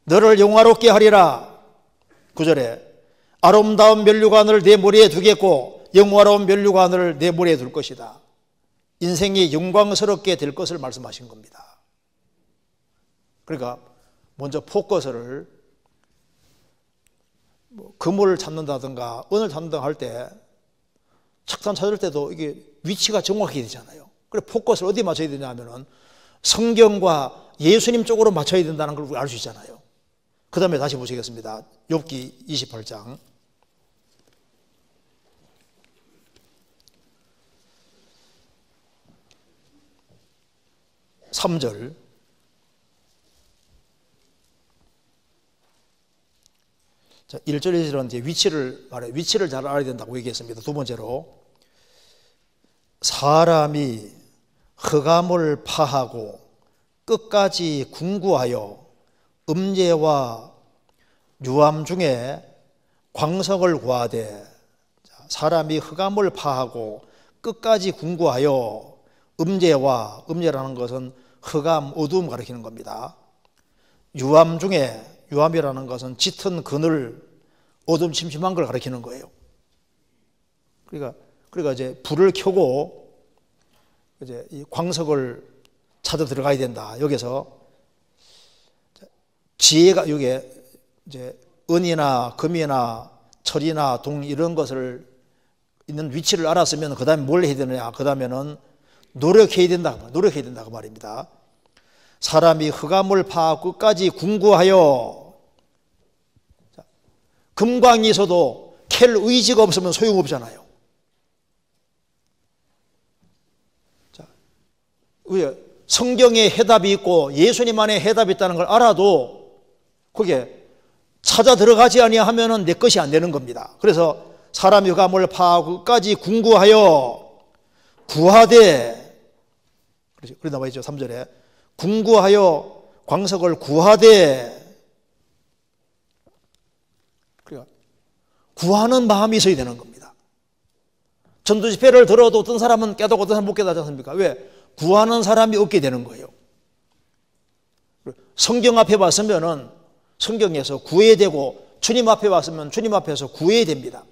너를 영화롭게 하리라. 9절에 아름다운 면류관을 내 머리에 두겠고 영화로운 면류관을 내 머리에 둘 것이다. 인생이 영광스럽게 될 것을 말씀하신 겁니다. 그러니까 먼저 포커스를 그물을 찾는다든가 은을 찾는다든가 할 때 착산 찾을 때도 이게 위치가 정확하게 되잖아요. 그래 포커스를 어디 맞춰야 되냐 하면은 성경과 예수님 쪽으로 맞춰야 된다는 걸 알 수 있잖아요. 그 다음에 다시 보시겠습니다. 욥기 28장 3절. 자, 1절에 이런 위치를 말해 위치를 잘 알아야 된다고 얘기했습니다. 두 번째로 사람이 흑암을 파하고 끝까지 궁구하여 음죄와 유암 중에 광석을 구하되. 사람이 흑암을 파하고 끝까지 궁구하여 음죄와 음죄라는 것은 흑암 어두움 가리키는 겁니다. 유암 중에 유암이라는 것은 짙은 그늘 어둠 침침한 걸 가리키는 거예요. 그러니까 이제 불을 켜고 이제 이 광석을 찾아 들어가야 된다. 여기서 지혜가 여기에 이제 은이나 금이나 철이나 동 이런 것을 있는 위치를 알았으면 그 다음에 뭘 해야 되느냐? 그 다음에는 노력해야 된다 그 말입니다. 사람이 흑암을 파 끝까지 궁구하여. 금광이 있어도 캘 의지가 없으면 소용없잖아요. 왜? 성경에 해답이 있고 예수님 안에 해답이 있다는 걸 알아도 그게 찾아 들어가지 아니하면 내 것이 안 되는 겁니다. 그래서 사람이 흑암을 파하고 끝까지 궁구하여 구하되. 그렇게 나와 있죠. 3절에 궁구하여 광석을 구하되. 그러니까 구하는 마음이 있어야 되는 겁니다. 전도 집회를 들어도 어떤 사람은 깨닫고 어떤 사람은 못 깨닫지 않습니까? 왜? 구하는 사람이 없게 되는 거예요. 성경 앞에 봤으면은 성경에서 구해야 되고 주님 앞에 왔으면 주님 앞에서 구해야 됩니다.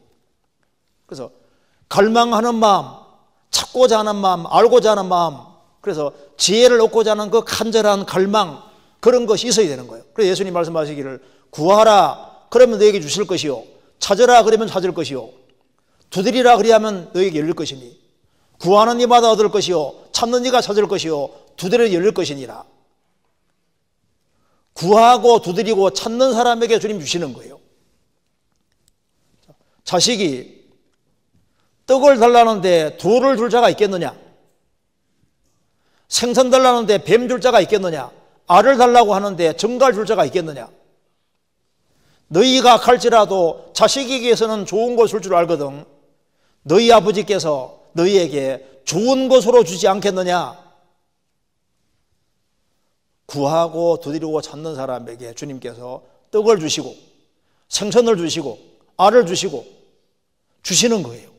그래서 갈망하는 마음, 찾고자 하는 마음, 알고자 하는 마음, 그래서 지혜를 얻고자 하는 그 간절한 갈망, 그런 것이 있어야 되는 거예요. 그래서 예수님 말씀하시기를 구하라 그러면 너에게 주실 것이요, 찾으라 그러면 찾을 것이요, 두드리라 그리하면 너에게 열릴 것이니, 구하는 이마다 얻을 것이요, 찾는 이가 찾을 것이요, 두드리면 열릴 것이니라. 구하고 두드리고 찾는 사람에게 주님 주시는 거예요. 자식이 떡을 달라는데 돌을 줄 자가 있겠느냐? 생선 달라는데 뱀 줄 자가 있겠느냐? 알을 달라고 하는데 정갈 줄 자가 있겠느냐? 너희가 갈지라도 자식에게서는 좋은 것을 줄 알거든 너희 아버지께서 너희에게 좋은 것으로 주지 않겠느냐? 구하고 두드리고 찾는 사람에게 주님께서 떡을 주시고 생선을 주시고 알을 주시고 주시는 거예요.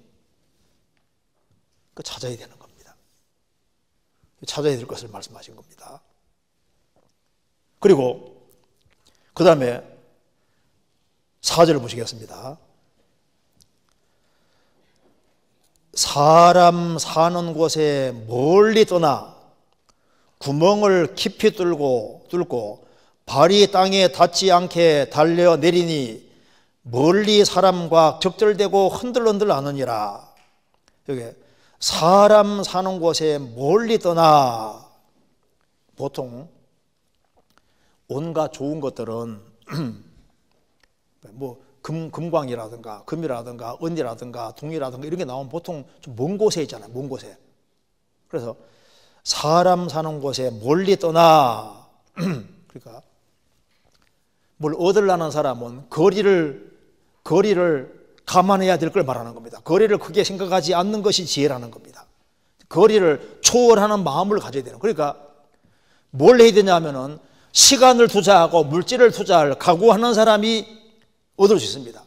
그 찾아야 되는 겁니다. 찾아야 될 것을 말씀하신 겁니다. 그리고 그 다음에 4절을 보시겠습니다. 사람 사는 곳에 멀리 떠나 구멍을 깊이 뚫고 발이 땅에 닿지 않게 달려 내리니 멀리 사람과 적절되고 흔들흔들 하느니라. 여기 사람 사는 곳에 멀리 떠나, 보통 온갖 좋은 것들은 뭐 금광이라든가 금이라든가 은이라든가 동이라든가 이런 게 나오면 보통 좀 먼 곳에 있잖아요. 먼 곳에. 그래서 사람 사는 곳에 멀리 떠나, 그러니까 뭘 얻으려는 사람은 거리를 감안해야 될 걸 말하는 겁니다. 거리를 크게 생각하지 않는 것이 지혜라는 겁니다. 거리를 초월하는 마음을 가져야 되는. 그러니까 뭘 해야 되냐면은 시간을 투자하고 물질을 투자할 각오하는 사람이 얻을 수 있습니다.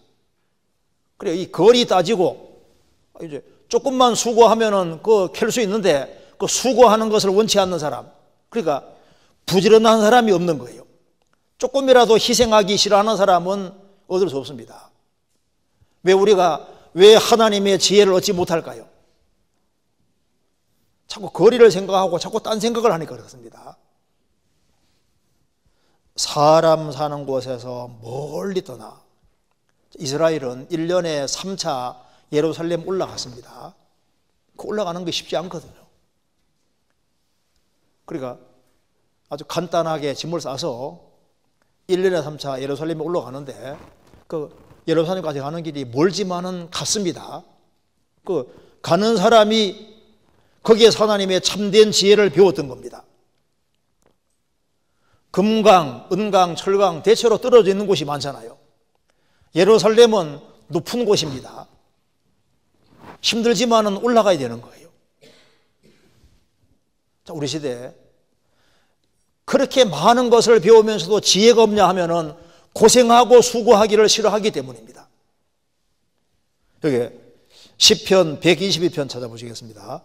그래, 이 거리 따지고 이제 조금만 수고하면은 캘 수 있는데 그 수고하는 것을 원치 않는 사람, 그러니까 부지런한 사람이 없는 거예요. 조금이라도 희생하기 싫어하는 사람은 얻을 수 없습니다. 왜 하나님의 지혜를 얻지 못할까요? 자꾸 거리를 생각하고 자꾸 딴 생각을 하니까 그렇습니다. 사람 사는 곳에서 멀리 떠나, 이스라엘은 1년에 3차 예루살렘 올라갔습니다. 그 올라가는 게 쉽지 않거든요. 그러니까 아주 간단하게 짐을 싸서 1년에 3차 예루살렘에 올라가는데 그 예루살렘까지 가는 길이 멀지만은 갔습니다. 그 가는 사람이 거기에서 하나님의 참된 지혜를 배웠던 겁니다. 금강, 은강, 철강 대체로 떨어져 있는 곳이 많잖아요. 예루살렘은 높은 곳입니다. 힘들지만은 올라가야 되는 거예요. 자, 우리 시대에 그렇게 많은 것을 배우면서도 지혜가 없냐 하면은 고생하고 수고하기를 싫어하기 때문입니다. 여기 시편 122편 찾아보시겠습니다.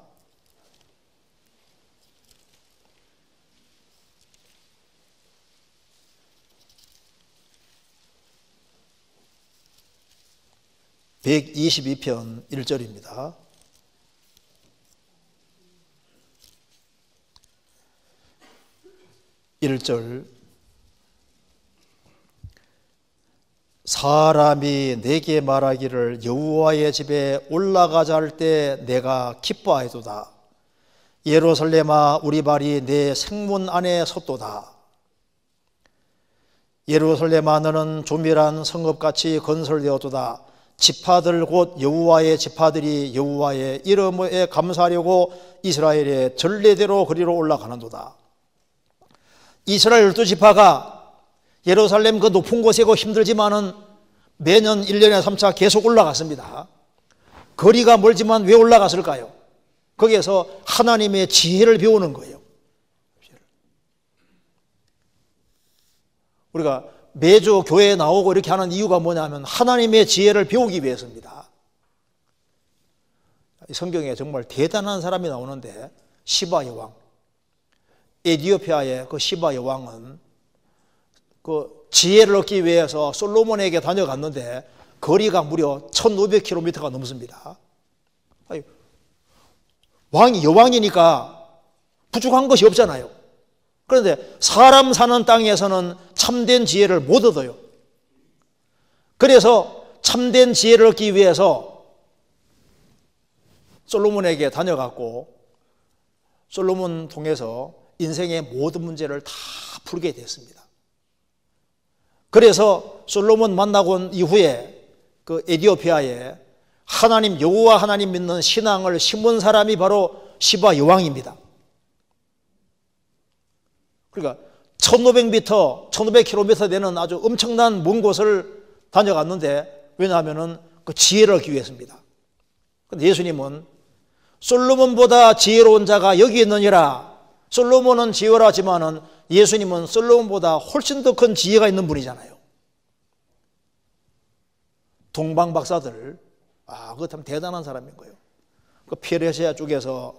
(122편) 1절입니다. (1절) 사람이 내게 말하기를 여호와의 집에 올라가자 할 때 내가 기뻐하였도다. 예루살렘아 우리 발이 내 생문 안에 섰도다. 예루살렘아 너는 조밀한 성읍같이 건설되었도다. 지파들 곧 여호와의 지파들이 여호와의 이름에 감사하려고 이스라엘의 전례대로 그리로 올라가는도다. 이스라엘 12지파가 예루살렘 그 높은 곳이고 힘들지만은 매년 1년에 3차 계속 올라갔습니다. 거리가 멀지만 왜 올라갔을까요? 거기에서 하나님의 지혜를 배우는 거예요. 우리가 매주 교회에 나오고 이렇게 하는 이유가 뭐냐면 하나님의 지혜를 배우기 위해서입니다. 성경에 정말 대단한 사람이 나오는데 시바 여왕, 에티오피아의 그 시바 여왕은 그 지혜를 얻기 위해서 솔로몬에게 다녀갔는데 거리가 무려 1500km가 넘습니다. 왕이 여왕이니까 부족한 것이 없잖아요. 그런데 사람 사는 땅에서는 참된 지혜를 못 얻어요. 그래서 참된 지혜를 얻기 위해서 솔로몬에게 다녀갔고 솔로몬 통해서 인생의 모든 문제를 다 풀게 됐습니다. 그래서 솔로몬 만나고 온 이후에 그 에티오피아에 하나님 여호와 하나님 믿는 신앙을 심은 사람이 바로 시바 여왕입니다. 그러니까 1500m, 1500km 되는 아주 엄청난 먼 곳을 다녀갔는데 왜냐하면 그 지혜를 얻기 위해서입니다. 그런데 예수님은 솔로몬보다 지혜로운 자가 여기 있느니라. 솔로몬은 지혜라지만은 예수님은 솔로몬보다 훨씬 더 큰 지혜가 있는 분이잖아요. 동방 박사들, 그거 참 대단한 사람인 거예요. 그 페르시아 쪽에서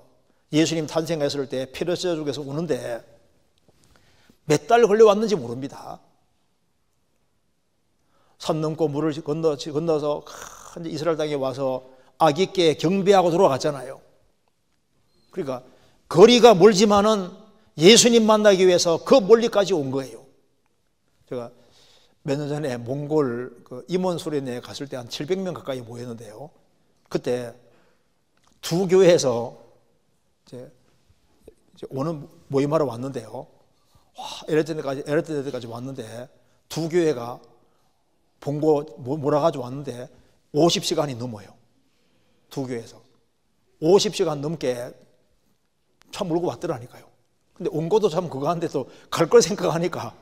예수님 탄생했을 때 페르시아 쪽에서 오는데 몇 달 걸려왔는지 모릅니다. 산 넘고 물을 건너서 이스라엘 땅에 와서 아기께 경배하고 돌아갔잖아요. 그러니까 거리가 멀지만은 예수님 만나기 위해서 그 멀리까지 온 거예요. 제가 몇 년 전에 몽골 임원 수련회에 갔을 때 한 700명 가까이 모였는데요. 그때 두 교회에서 이제 오는 모임하러 왔는데요. 에르트데까지 왔는데 두 교회가 본고 몰아가지고 왔는데 50시간이 넘어요. 두 교회에서 50시간 넘게 차 몰고 왔더라니까요. 근데 온 것도 참 그거 한데 또 갈 걸 생각하니까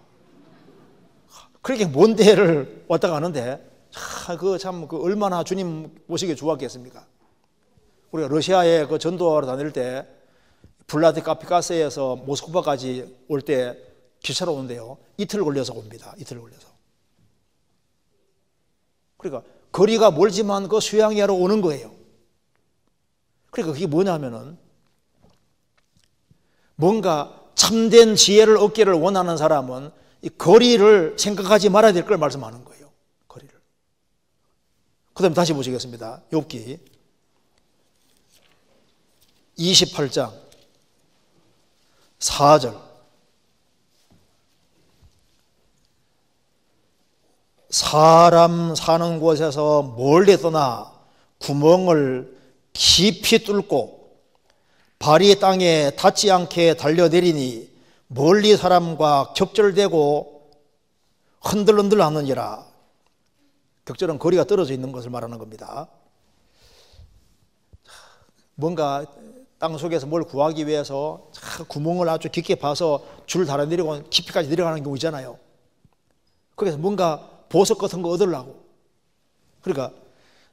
그렇게 먼 데를 왔다 가는데 그 얼마나 주님 모시기 좋았겠습니까? 우리가 러시아에 그 전도하러 다닐 때 블라디카피카스에서 모스크바까지 올 때 기차로 오는데요. 이틀 걸려서 옵니다. 이틀 걸려서. 그러니까 거리가 멀지만 그 수양회하러 오는 거예요. 그러니까 그게 뭐냐면은 뭔가 참된 지혜를 얻기를 원하는 사람은 이 거리를 생각하지 말아야 될 걸 말씀하는 거예요. 거리를. 그 다음에 다시 보시겠습니다. 욥기 28장 4절. 사람 사는 곳에서 멀리 떠나 구멍을 깊이 뚫고 발이 땅에 닿지 않게 달려내리니 멀리 사람과 격절되고 흔들흔들 하느니라. 격절은 거리가 떨어져 있는 것을 말하는 겁니다. 뭔가 땅 속에서 뭘 구하기 위해서 구멍을 아주 깊게 파서 줄 달아내리고 깊이까지 내려가는 경우 있잖아요. 그래서 뭔가 보석 같은 거 얻으려고. 그러니까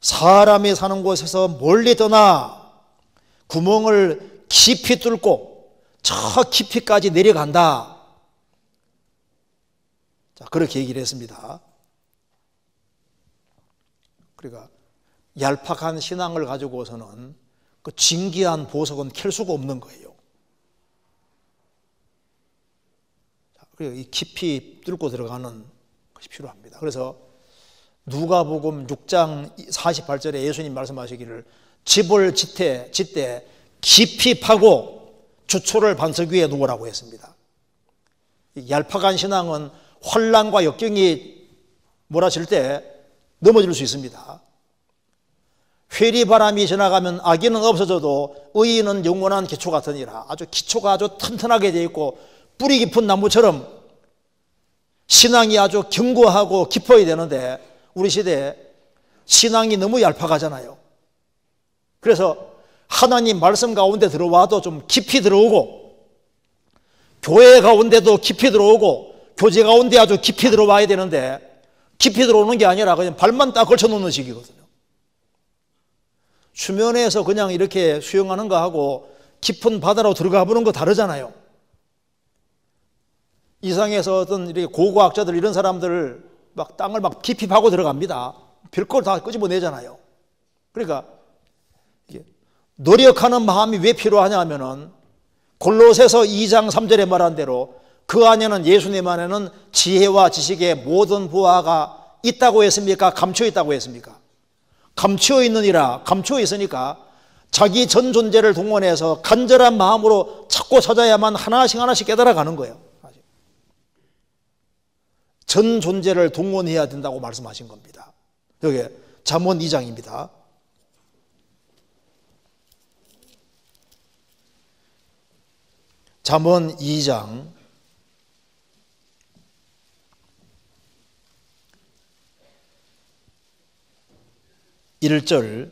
사람이 사는 곳에서 멀리 떠나 구멍을 깊이 뚫고 저 깊이까지 내려간다. 자, 그렇게 얘기를 했습니다. 그러니까 얄팍한 신앙을 가지고서는 그 진귀한 보석은 캘 수가 없는 거예요. 그리고 이 깊이 뚫고 들어가는 것이 필요합니다. 그래서 누가복음 6장 48절에 예수님 말씀하시기를 집을 짓되 깊이 파고 주초를 반석 위에 놓으라고 했습니다. 얄팍한 신앙은 환난과 역경이 몰아칠 때 넘어질 수 있습니다. 회리바람이 지나가면 악인은 없어져도 의인은 영원한 기초 같으니라. 아주 기초가 아주 튼튼하게 되어 있고 뿌리 깊은 나무처럼 신앙이 아주 견고하고 깊어야 되는데 우리 시대에 신앙이 너무 얄팍하잖아요. 그래서 하나님 말씀 가운데 들어와도 좀 깊이 들어오고 교회 가운데도 깊이 들어오고 교제 가운데 아주 깊이 들어와야 되는데 깊이 들어오는 게 아니라 그냥 발만 딱 걸쳐놓는 식이거든요. 수면에서 그냥 이렇게 수영하는 거하고 깊은 바다로 들어가 보는 거 다르잖아요. 이상에서 어떤 이렇게 고고학자들 이런 사람들 막 땅을 막 깊이 파고 들어갑니다. 별걸 다 끄집어내잖아요. 그러니까 노력하는 마음이 왜 필요하냐 하면은 골로새서 2장 3절에 말한 대로 그 안에는, 예수님 안에는 지혜와 지식의 모든 보화가 있다고 했습니까? 감춰 있다고 했습니까? 감춰 있느니라. 감춰 있으니까 자기 전 존재를 동원해서 간절한 마음으로 찾고 찾아야만 하나씩 하나씩 깨달아가는 거예요. 전 존재를 동원해야 된다고 말씀하신 겁니다. 여기 잠언 2장입니다. 잠언 2장 1절.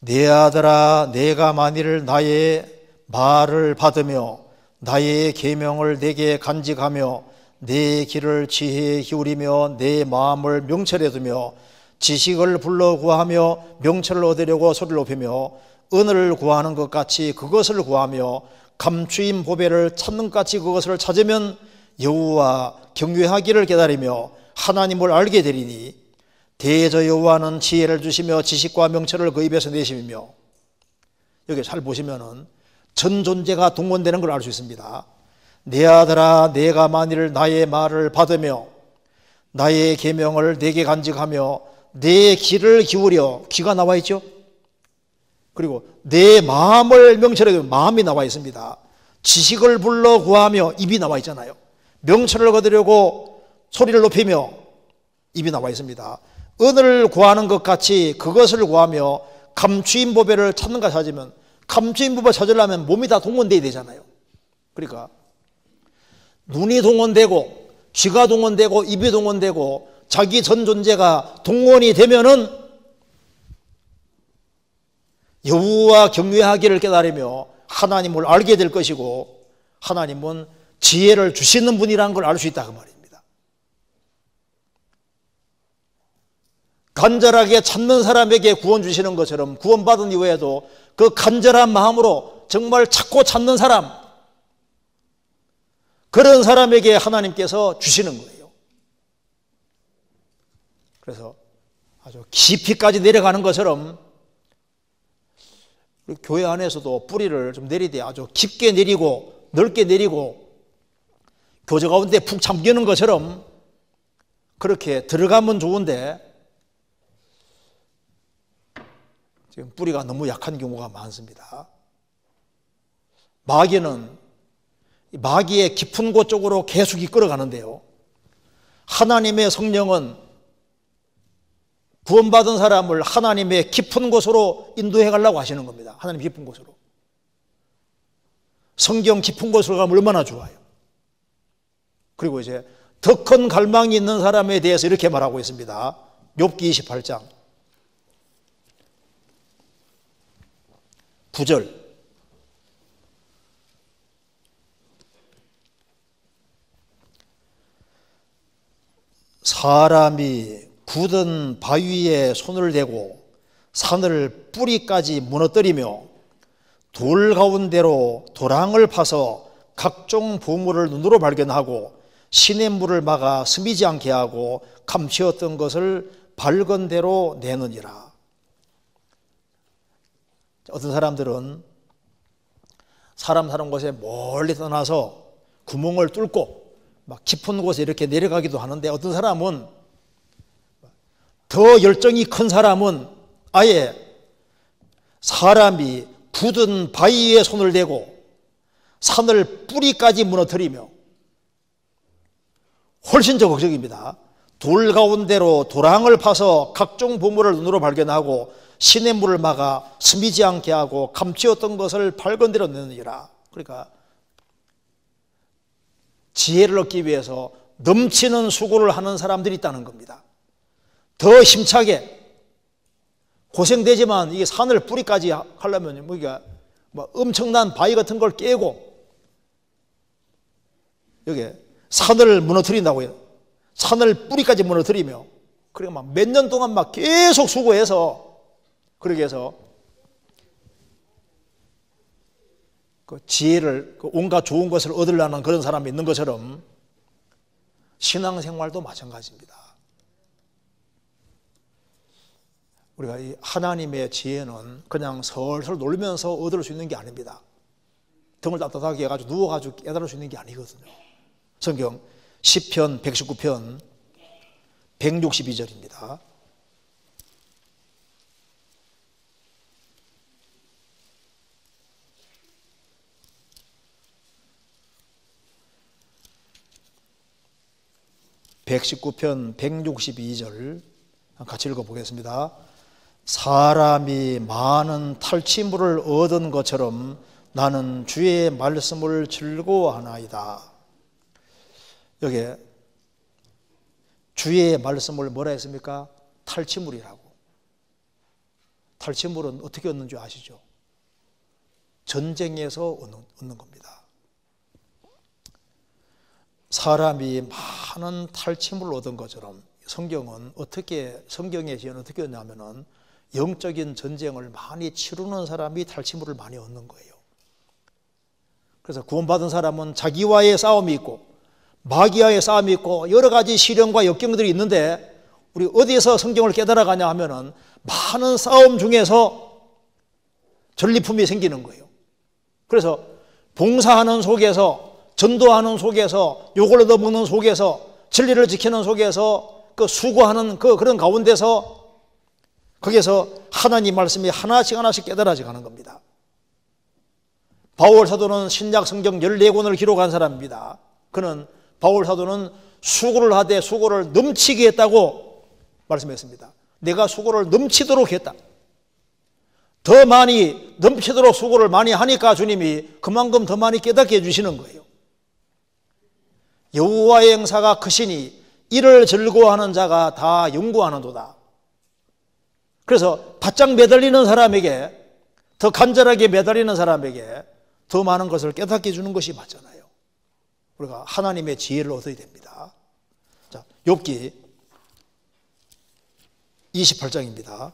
내 아들아, 내가 만일 나의 말을 받으며 나의 계명을 내게 간직하며 내 길을 지혜에 기울이며 내 마음을 명철에 두며 지식을 불러 구하며 명철을 얻으려고 소리를 높이며 은을 구하는 것 같이 그것을 구하며 감추인 보배를 찾는 것 같이 그것을 찾으면 여호와 경외하기를 기다리며 하나님을 알게 되리니 대저 여호와는 지혜를 주시며 지식과 명철을 그 입에서 내시며. 여기 잘 보시면은 전 존재가 동원되는 걸 알 수 있습니다. 내 아들아, 내가 만일 나의 말을 받으며 나의 계명을 내게 간직하며 내 귀를 기울여, 귀가 나와 있죠. 그리고 내 마음을 명철에 두며, 마음이 나와 있습니다. 지식을 불러 구하며, 입이 나와 있잖아요. 명철을 거두려고 소리를 높이며, 입이 나와 있습니다. 은을 구하는 것 같이 그것을 구하며 감추인 보배를 찾는 것 찾으면, 감추인 보배 찾으려면 몸이 다 동원돼야 되잖아요. 그러니까 눈이 동원되고 귀가 동원되고 입이 동원되고 자기 전 존재가 동원이 되면은 여호와 경외하기를 깨달으며 하나님을 알게 될 것이고, 하나님은 지혜를 주시는 분이라는 걸 알 수 있다 그 말입니다. 간절하게 찾는 사람에게 구원 주시는 것처럼 구원받은 이후에도 그 간절한 마음으로 정말 찾고 찾는 사람, 그런 사람에게 하나님께서 주시는 거예요. 그래서 아주 깊이까지 내려가는 것처럼 우리 교회 안에서도 뿌리를 좀 내리되 아주 깊게 내리고 넓게 내리고 교제 가운데 푹 잠기는 것처럼 그렇게 들어가면 좋은데, 지금 뿌리가 너무 약한 경우가 많습니다. 마귀의 깊은 곳 쪽으로 계속 이끌어가는데요, 하나님의 성령은 구원받은 사람을 하나님의 깊은 곳으로 인도해 가려고 하시는 겁니다. 하나님 깊은 곳으로. 성경 깊은 곳으로 가면 얼마나 좋아요. 그리고 이제 더 큰 갈망이 있는 사람에 대해서 이렇게 말하고 있습니다. 욥기 28장 9절. 사람이 굳은 바위에 손을 대고 산을 뿌리까지 무너뜨리며 돌 가운데로 도랑을 파서 각종 보물을 눈으로 발견하고 시냇물을 막아 스미지 않게 하고 감추었던 것을 밝은 대로 내느니라. 어떤 사람들은 사람 사는 곳에 멀리 떠나서 구멍을 뚫고 막 깊은 곳에 이렇게 내려가기도 하는데, 어떤 사람은 더 열정이 큰 사람은 아예 사람이 굳은 바위에 손을 대고 산을 뿌리까지 무너뜨리며, 훨씬 적극적입니다. 돌 가운데로 도랑을 파서 각종 보물을 눈으로 발견하고 시냇물을 막아 스미지 않게 하고 감추었던 것을 밝은 대로 내느니라. 그러니까 지혜를 얻기 위해서 넘치는 수고를 하는 사람들이 있다는 겁니다. 더 힘차게 고생되지만 이게 산을 뿌리까지 하려면 뭐 엄청난 바위 같은 걸 깨고 여기 산을 무너뜨린다고요. 산을 뿌리까지 무너뜨리며, 그러니까 막 몇 년 동안 막 계속 수고해서, 그렇게 해서 그 지혜를, 그 온갖 좋은 것을 얻으려는 그런 사람이 있는 것처럼 신앙생활도 마찬가지입니다. 우리가 이 하나님의 지혜는 그냥 설설 놀면서 얻을 수 있는 게 아닙니다. 등을 따뜻하게 해가지고 누워가지고 깨달을 수 있는 게 아니거든요. 성경 시편 119편 162절입니다. (119편) 162절 같이 읽어보겠습니다. 사람이 많은 탈취물을 얻은 것처럼 나는 주의 말씀을 즐거워하나이다. 여기에 주의 말씀을 뭐라 했습니까? 탈취물이라고. 탈취물은 어떻게 얻는 줄 아시죠? 전쟁에서 얻는 겁니다. 사람이 많은 탈취물을 얻은 것처럼 성경의 지혜는 어떻게 얻냐면은 영적인 전쟁을 많이 치르는 사람이 탈취물을 많이 얻는 거예요. 그래서 구원받은 사람은 자기와의 싸움이 있고 마귀와의 싸움이 있고 여러 가지 시련과 역경들이 있는데 우리 어디에서 성경을 깨달아가냐 하면은 많은 싸움 중에서 전리품이 생기는 거예요. 그래서 봉사하는 속에서, 전도하는 속에서, 욕을 얻어먹는 속에서, 진리를 지키는 속에서, 그 수고하는 그런 가운데서 거기에서 하나님 말씀이 하나씩 하나씩 깨달아져 가는 겁니다. 바울 사도는 신약 성경 14권을 기록한 사람입니다. 그는 바울 사도는 수고를 하되 수고를 넘치게 했다고 말씀했습니다. 내가 수고를 넘치도록 했다. 더 많이 넘치도록 수고를 많이 하니까 주님이 그만큼 더 많이 깨닫게 해주시는 거예요. 여호와의 행사가 크시니 이를 즐거워하는 자가 다 연구하는도다. 그래서 바짝 매달리는 사람에게, 더 간절하게 매달리는 사람에게 더 많은 것을 깨닫게 해주는 것이 맞잖아요. 우리가 하나님의 지혜를 얻어야 됩니다. 자, 욥기 28장입니다.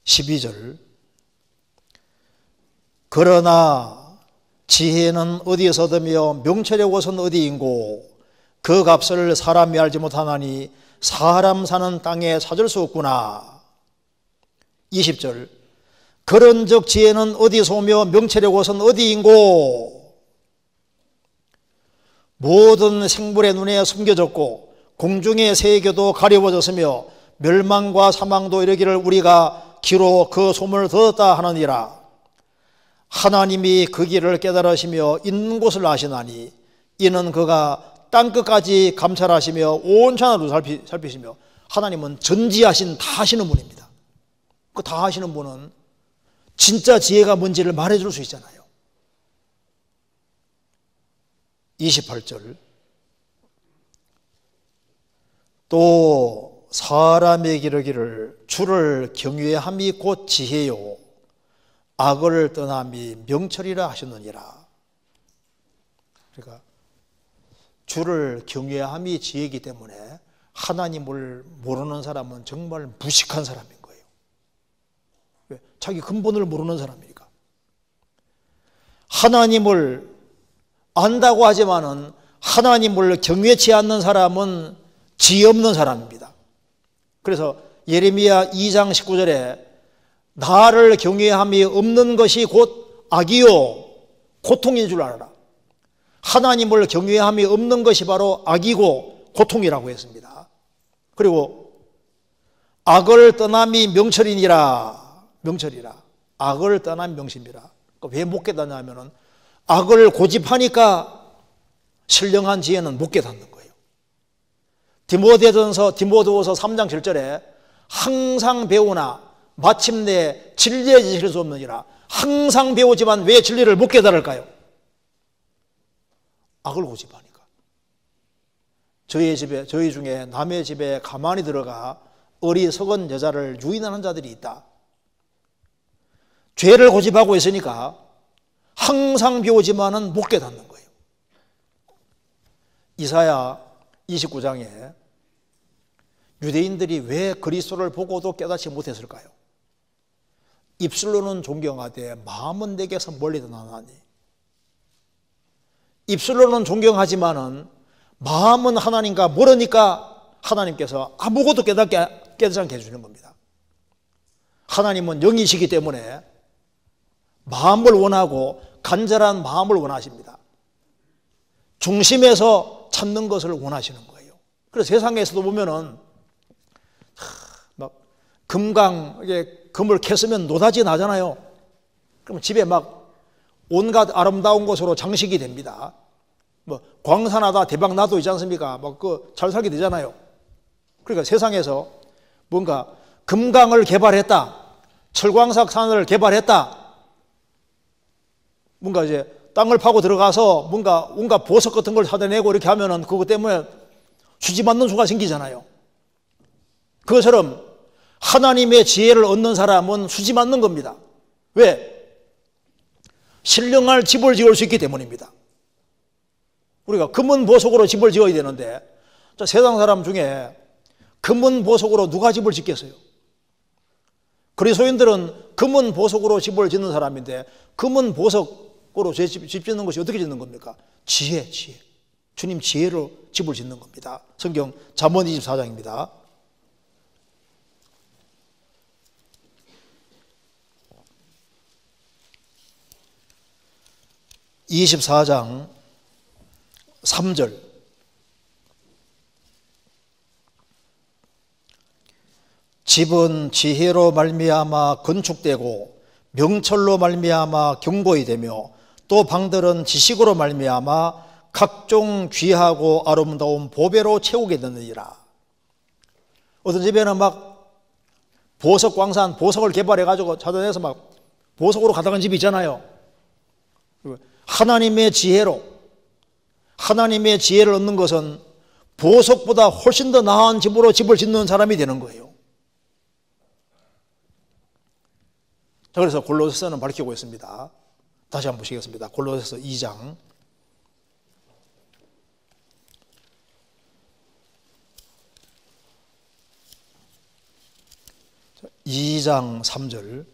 12절. 그러나 지혜는 어디에서 얻으며 명철의 곳은 어디인고 그 값을 사람이 알지 못하나니 사람 사는 땅에 찾을 수 없구나. 20절. 그런즉 지혜는 어디서 오며 명철의 곳은 어디인고 모든 생물의 눈에 숨겨졌고 공중의 새에게도 가려워졌으며 멸망과 사망도 이르기를 우리가 귀로 그 소문을 들었다 하느니라. 하나님이 그 길을 깨달으시며 있는 곳을 아시나니 이는 그가 땅끝까지 감찰하시며 온 천하를 살피시며. 하나님은 전지하신 다 하시는 분입니다. 그 다 하시는 분은 진짜 지혜가 뭔지를 말해줄 수 있잖아요. 28절. 또 사람에게 이르기를 주를 경외함이 곧 지혜요 악을 떠남이 명철이라 하셨느니라. 그러니까 주를 경외함이 지혜이기 때문에 하나님을 모르는 사람은 정말 무식한 사람인 거예요. 왜? 자기 근본을 모르는 사람이니까. 하나님을 안다고 하지만은 하나님을 경외치 않는 사람은 지혜 없는 사람입니다. 그래서 예레미야 2장 19절에 나를 경외함이 없는 것이 곧 악이요 고통인 줄 알아라. 하나님을 경외함이 없는 것이 바로 악이고 고통이라고 했습니다. 그리고 악을 떠남이 명철이니라. 명철이라. 악을 떠남이 명심이라. 왜 못 깨닫냐면은 악을 고집하니까 신령한 지혜는 못 깨닫는 거예요. 디모데후서 3장 7절에 항상 배우나 마침내 진리에 지실 수 없느니라. 항상 배우지만 왜 진리를 못 깨달을까요? 악을 고집하니까. 저희 중에 남의 집에 가만히 들어가 어리석은 여자를 유인하는 자들이 있다. 죄를 고집하고 있으니까 항상 배우지만은 못 깨닫는 거예요. 이사야 29장에 유대인들이 왜 그리스도를 보고도 깨닫지 못했을까요? 입술로는 존경하되 마음은 내게서 멀리 떠나나니. 입술로는 존경하지만은 마음은 하나님과 멀으니까 하나님께서 아무것도 깨닫지 않게 해주는 겁니다. 하나님은 영이시기 때문에 마음을 원하고 간절한 마음을 원하십니다. 중심에서 찾는 것을 원하시는 거예요. 그래서 세상에서도 보면은 막 금을 캐으면 노다지 나잖아요. 그럼 집에 막 온갖 아름다운 것으로 장식이 됩니다. 뭐 광산하다 대박 나도 있지 않습니까? 막 잘 살게 되잖아요. 그러니까 세상에서 뭔가 금강을 개발했다, 철광석산을 개발했다, 뭔가 이제 땅을 파고 들어가서 뭔가 온갖 보석 같은 걸 찾아내고 이렇게 하면은 그것 때문에 수지 맞는 수가 생기잖아요. 그것처럼 하나님의 지혜를 얻는 사람은 수지 맞는 겁니다. 왜? 신령할 집을 지을 수 있기 때문입니다. 우리가 금은 보석으로 집을 지어야 되는데 세상 사람 중에 금은 보석으로 누가 집을 짓겠어요? 그리스도인들은 금은 보석으로 집을 짓는 사람인데 금은 보석으로 집 짓는 것이 어떻게 짓는 겁니까? 지혜. 주님 지혜로 집을 짓는 겁니다. 성경 잠언 24장입니다. 24장 3절. 집은 지혜로 말미암아 건축되고 명철로 말미암아 견고히 되며 또 방들은 지식으로 말미암아 각종 귀하고 아름다운 보배로 채우게 되느니라. 어떤 집에는 막 보석 광산, 보석을 개발해 가지고 찾아내서 막 보석으로 가득한 집이 있잖아요. 하나님의 지혜로, 하나님의 지혜를 얻는 것은 보석보다 훨씬 더 나은 집으로 집을 짓는 사람이 되는 거예요. 자, 그래서 골로새서는 밝히고 있습니다. 다시 한번 보시겠습니다. 골로새서 2장 3절.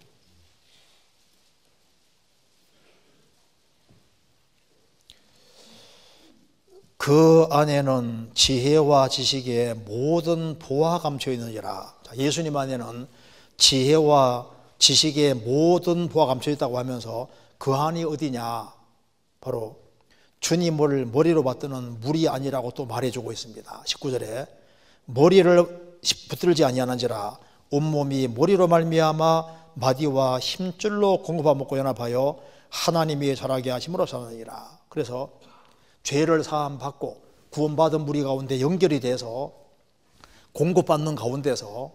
그 안에는 지혜와 지식의 모든 보화가 감춰 있느니라. 예수님 안에는 지혜와 지식의 모든 보화가 감춰 있다고 하면서 그 안이 어디냐? 바로 주님을 머리로 받드는 물이 아니라고 또 말해주고 있습니다. 19절에 머리를 붙들지 아니하는지라 온몸이 머리로 말미암아 마디와 힘줄로 공급하먹고 연합하여 하나님이 자라게 하심으로 사느니라. 그래서 죄를 사함받고 구원받은 무리 가운데 연결이 돼서 공급받는 가운데서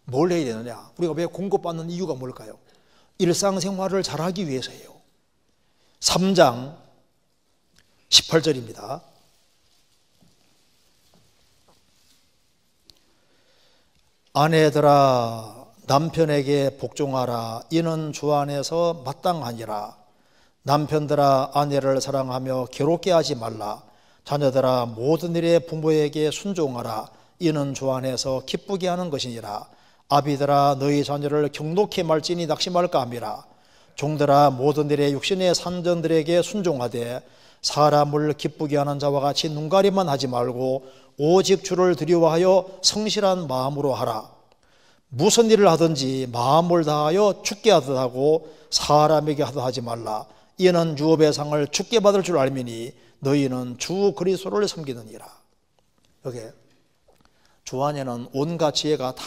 뭘 해야 되느냐? 우리가 왜 공급받는 이유가 뭘까요? 일상생활을 잘하기 위해서예요. 3장 18절입니다. 아내들아 남편에게 복종하라. 이는 주 안에서 마땅하니라. 남편들아 아내를 사랑하며 괴롭게 하지 말라. 자녀들아 모든 일에 부모에게 순종하라. 이는 주 안에서 기쁘게 하는 것이니라. 아비들아 너희 자녀를 경록히 말지니 낙심할까 함이라. 종들아 모든 일에 육신의 산전들에게 순종하되 사람을 기쁘게 하는 자와 같이 눈가림만 하지 말고 오직 주를 두려워하여 성실한 마음으로 하라. 무슨 일을 하든지 마음을 다하여 주께 하듯 하고 사람에게 하듯 하지 말라. 이는 유업의 상을 주께 받을 줄 알미니 너희는 주 그리스도를 섬기느니라. 여기 주 안에는 온갖 지혜가 다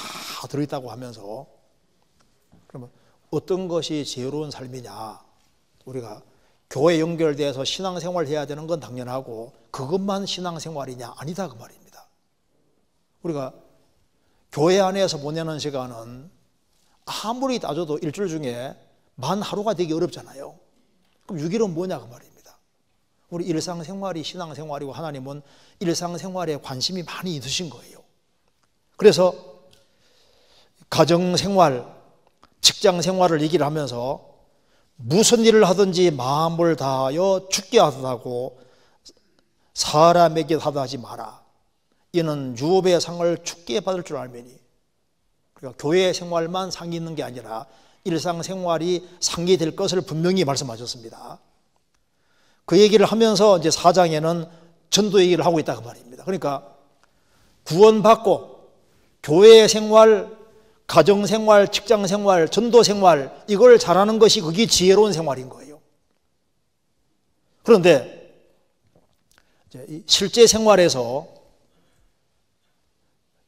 들어있다고 하면서 그러면 어떤 것이 지혜로운 삶이냐? 우리가 교회 연결돼서 신앙생활을 해야 되는 건 당연하고 그것만 신앙생활이냐? 아니다 그 말입니다. 우리가 교회 안에서 보내는 시간은 아무리 따져도 일주일 중에 만 하루가 되기 어렵잖아요. 그럼 6일은 뭐냐 그 말입니다. 우리 일상생활이 신앙생활이고 하나님은 일상생활에 관심이 많이 있으신 거예요. 그래서 가정생활, 직장생활을 얘기를 하면서 무슨 일을 하든지 마음을 다하여 주께 하듯 하고 사람에게 하듯 하지 마라. 이는 유업의 상을 주께 받을 줄 알미니. 그러니까 교회 생활만 상이 있는 게 아니라 일상생활이 상이 될 것을 분명히 말씀하셨습니다. 그 얘기를 하면서 이제 4장에는 전도 얘기를 하고 있다 그 말입니다. 그러니까 구원받고 교회 생활, 가정생활, 직장생활, 전도생활 이걸 잘하는 것이 그게 지혜로운 생활인 거예요. 그런데 실제 생활에서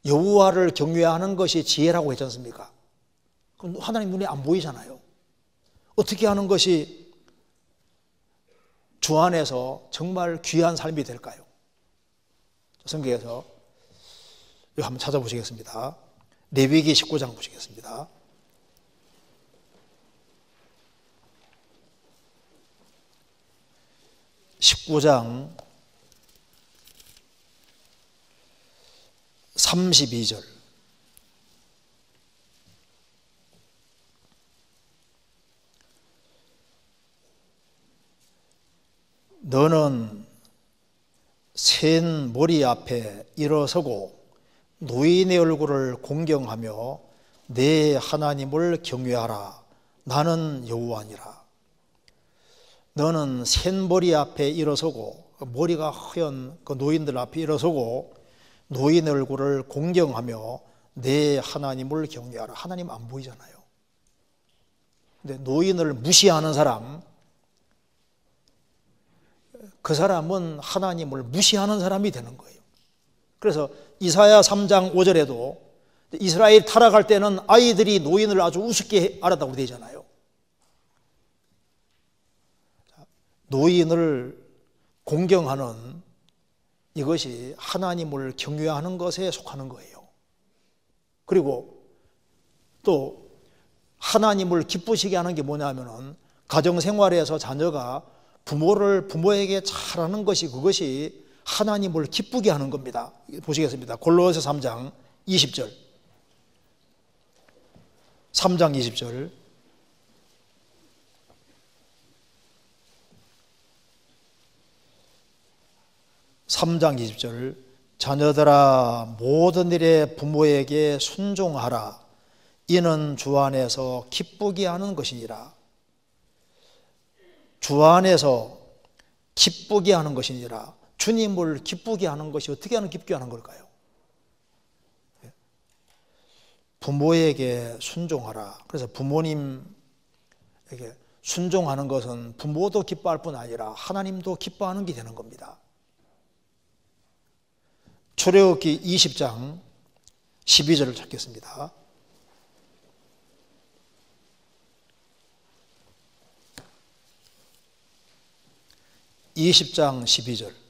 여호와를 경외하는 것이 지혜라고 했지 않습니까? 그럼 하나님 눈에 안 보이잖아요. 어떻게 하는 것이 주 안에서 정말 귀한 삶이 될까요? 성경에서 이거 한번 찾아보시겠습니다. 레위기 19장 보시겠습니다. (19장) 32절. 너는 센 머리 앞에 일어서고 노인의 얼굴을 공경하며 내 하나님을 경외하라. 나는 여호와니라. 너는 센 머리 앞에 일어서고, 머리가 허연 그 노인들 앞에 일어서고 노인의 얼굴을 공경하며 내 하나님을 경외하라. 하나님 안 보이잖아요. 근데 노인을 무시하는 사람, 그 사람은 하나님을 무시하는 사람이 되는 거예요. 그래서 이사야 3장 5절에도 이스라엘 타락할 때는 아이들이 노인을 아주 우습게 알았다고 되잖아요. 노인을 공경하는 이것이 하나님을 경외하는 것에 속하는 거예요. 그리고 또 하나님을 기쁘시게 하는 게 뭐냐면은 가정생활에서 자녀가 부모에게 잘하는 것이, 그것이 하나님을 기쁘게 하는 겁니다. 보시겠습니다. 골로새 3장 20절. 3장 20절. (3장 20절) 자녀들아 모든 일에 부모에게 순종하라. 이는 주 안에서 기쁘게 하는 것이니라. 주 안에서 기쁘게 하는 것이니라. 주님을 기쁘게 하는 것이 어떻게 하는 기쁘게 하는 걸까요? 부모에게 순종하라. 그래서 부모님에게 순종하는 것은 부모도 기뻐할 뿐 아니라 하나님도 기뻐하는 게 되는 겁니다. 출애굽기 20장 12절을 찾겠습니다. (20장 12절)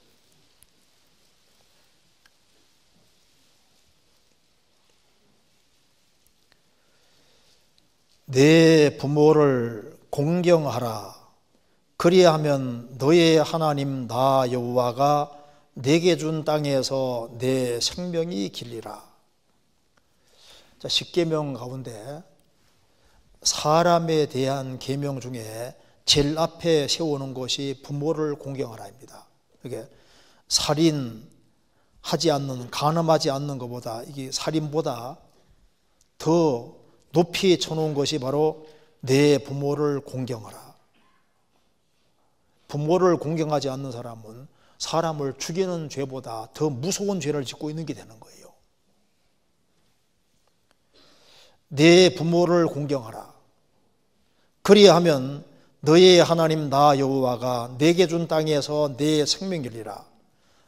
내 부모를 공경하라. 그리하면 너의 하나님 나 여호와가 내게 준 땅에서 내 생명이 길리라. 자, 10계명 가운데 사람에 대한 계명 중에 제일 앞에 세우는 것이 부모를 공경하라입니다. 이게 살인하지 않는, 간음하지 않는 것보다, 이게 살인보다 더 높이 쳐놓은 것이 바로 내 부모를 공경하라. 부모를 공경하지 않는 사람은 사람을 죽이는 죄보다 더 무서운 죄를 짓고 있는 게 되는 거예요. 내 부모를 공경하라. 그리하면 너의 하나님 나 여호와가 내게 준 땅에서 내 생명이리라.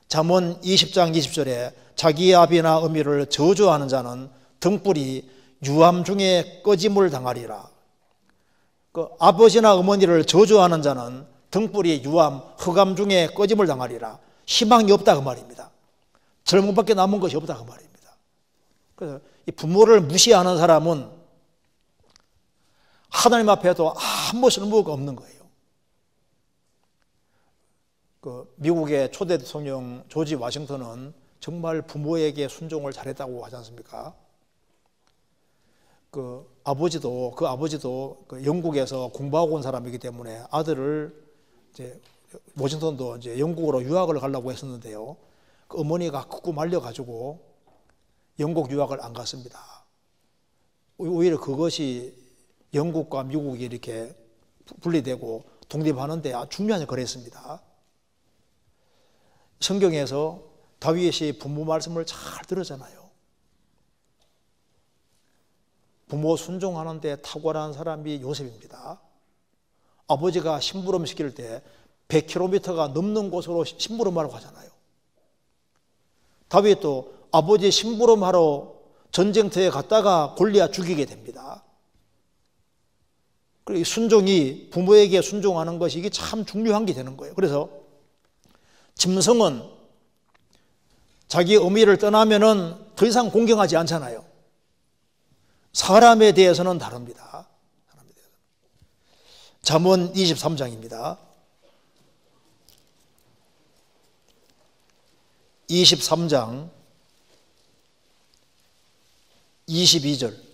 잠언 20장 20절에 자기 아비나 어미를 저주하는 자는 등불이 유암 중에 꺼짐을 당하리라. 그 아버지나 어머니를 저주하는 자는 등불이 유암, 흑암 중에 꺼짐을 당하리라. 희망이 없다 그 말입니다. 절망밖에 남은 것이 없다 그 말입니다. 그래서 이 부모를 무시하는 사람은 하나님 앞에도 아무 쓸모가 없는 거예요. 그 미국의 초대 대통령 조지 워싱턴은 정말 부모에게 순종을 잘했다고 하지 않습니까? 그 아버지도 그 영국에서 공부하고 온 사람이기 때문에 아들을 이제 워싱턴도 이제 영국으로 유학을 가려고 했었는데요. 그 어머니가 끄고 말려가지고 영국 유학을 안 갔습니다. 오히려 그것이 영국과 미국이 이렇게 분리되고 독립하는데 아주 중요한 역할을 했습니다. 성경에서 다윗이 부모 말씀을 잘 들었잖아요. 부모 순종하는 데 탁월한 사람이 요셉입니다. 아버지가 심부름 시킬 때 100km가 넘는 곳으로 심부름하러 가잖아요. 다윗도 아버지 심부름하러 전쟁터에 갔다가 골리앗 죽이게 됩니다. 그리고 순종이, 부모에게 순종하는 것이 이게 참 중요한 게 되는 거예요. 그래서 짐승은 자기 어미를 떠나면은 더 이상 공경하지 않잖아요. 사람에 대해서는 다릅니다. 잠언 23장입니다. 23장 22절.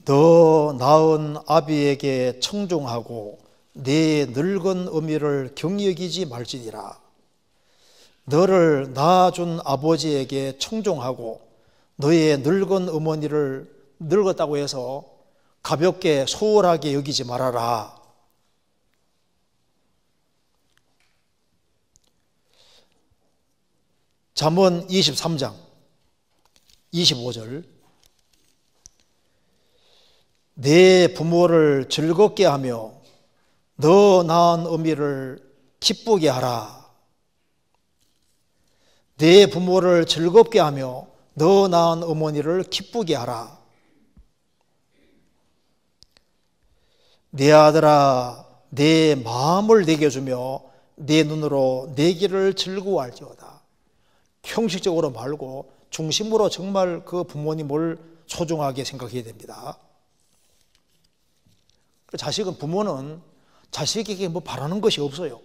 너 낳은 아비에게 청종하고 내 늙은 어미를 경여기지 말지니라. 너를 낳아준 아버지에게 청종하고 너의 늙은 어머니를 늙었다고 해서 가볍게 소홀하게 여기지 말아라. 잠언 23장 25절. 내 부모를 즐겁게 하며 너 낳은 어미를 기쁘게 하라. 내 부모를 즐겁게 하며 너 낳은 어머니를 기쁘게 하라. 내 아들아, 내 마음을 내게 주며 내 눈으로 내 길을 즐거워할지어다. 형식적으로 말고 중심으로 정말 그 부모님을 소중하게 생각해야 됩니다. 자식은, 부모는 자식에게 뭐 바라는 것이 없어요.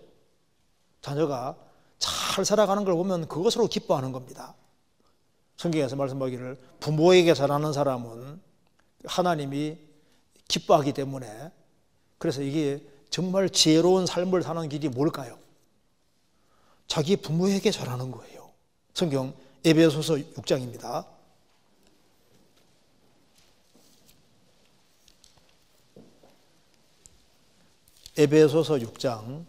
자녀가 잘 살아가는 걸 보면 그것으로 기뻐하는 겁니다. 성경에서 말씀하기를 부모에게 잘하는 사람은 하나님이 기뻐하기 때문에, 그래서 이게 정말 지혜로운 삶을 사는 길이 뭘까요? 자기 부모에게 잘하는 거예요. 성경 에베소서 6장입니다. 에베소서 6장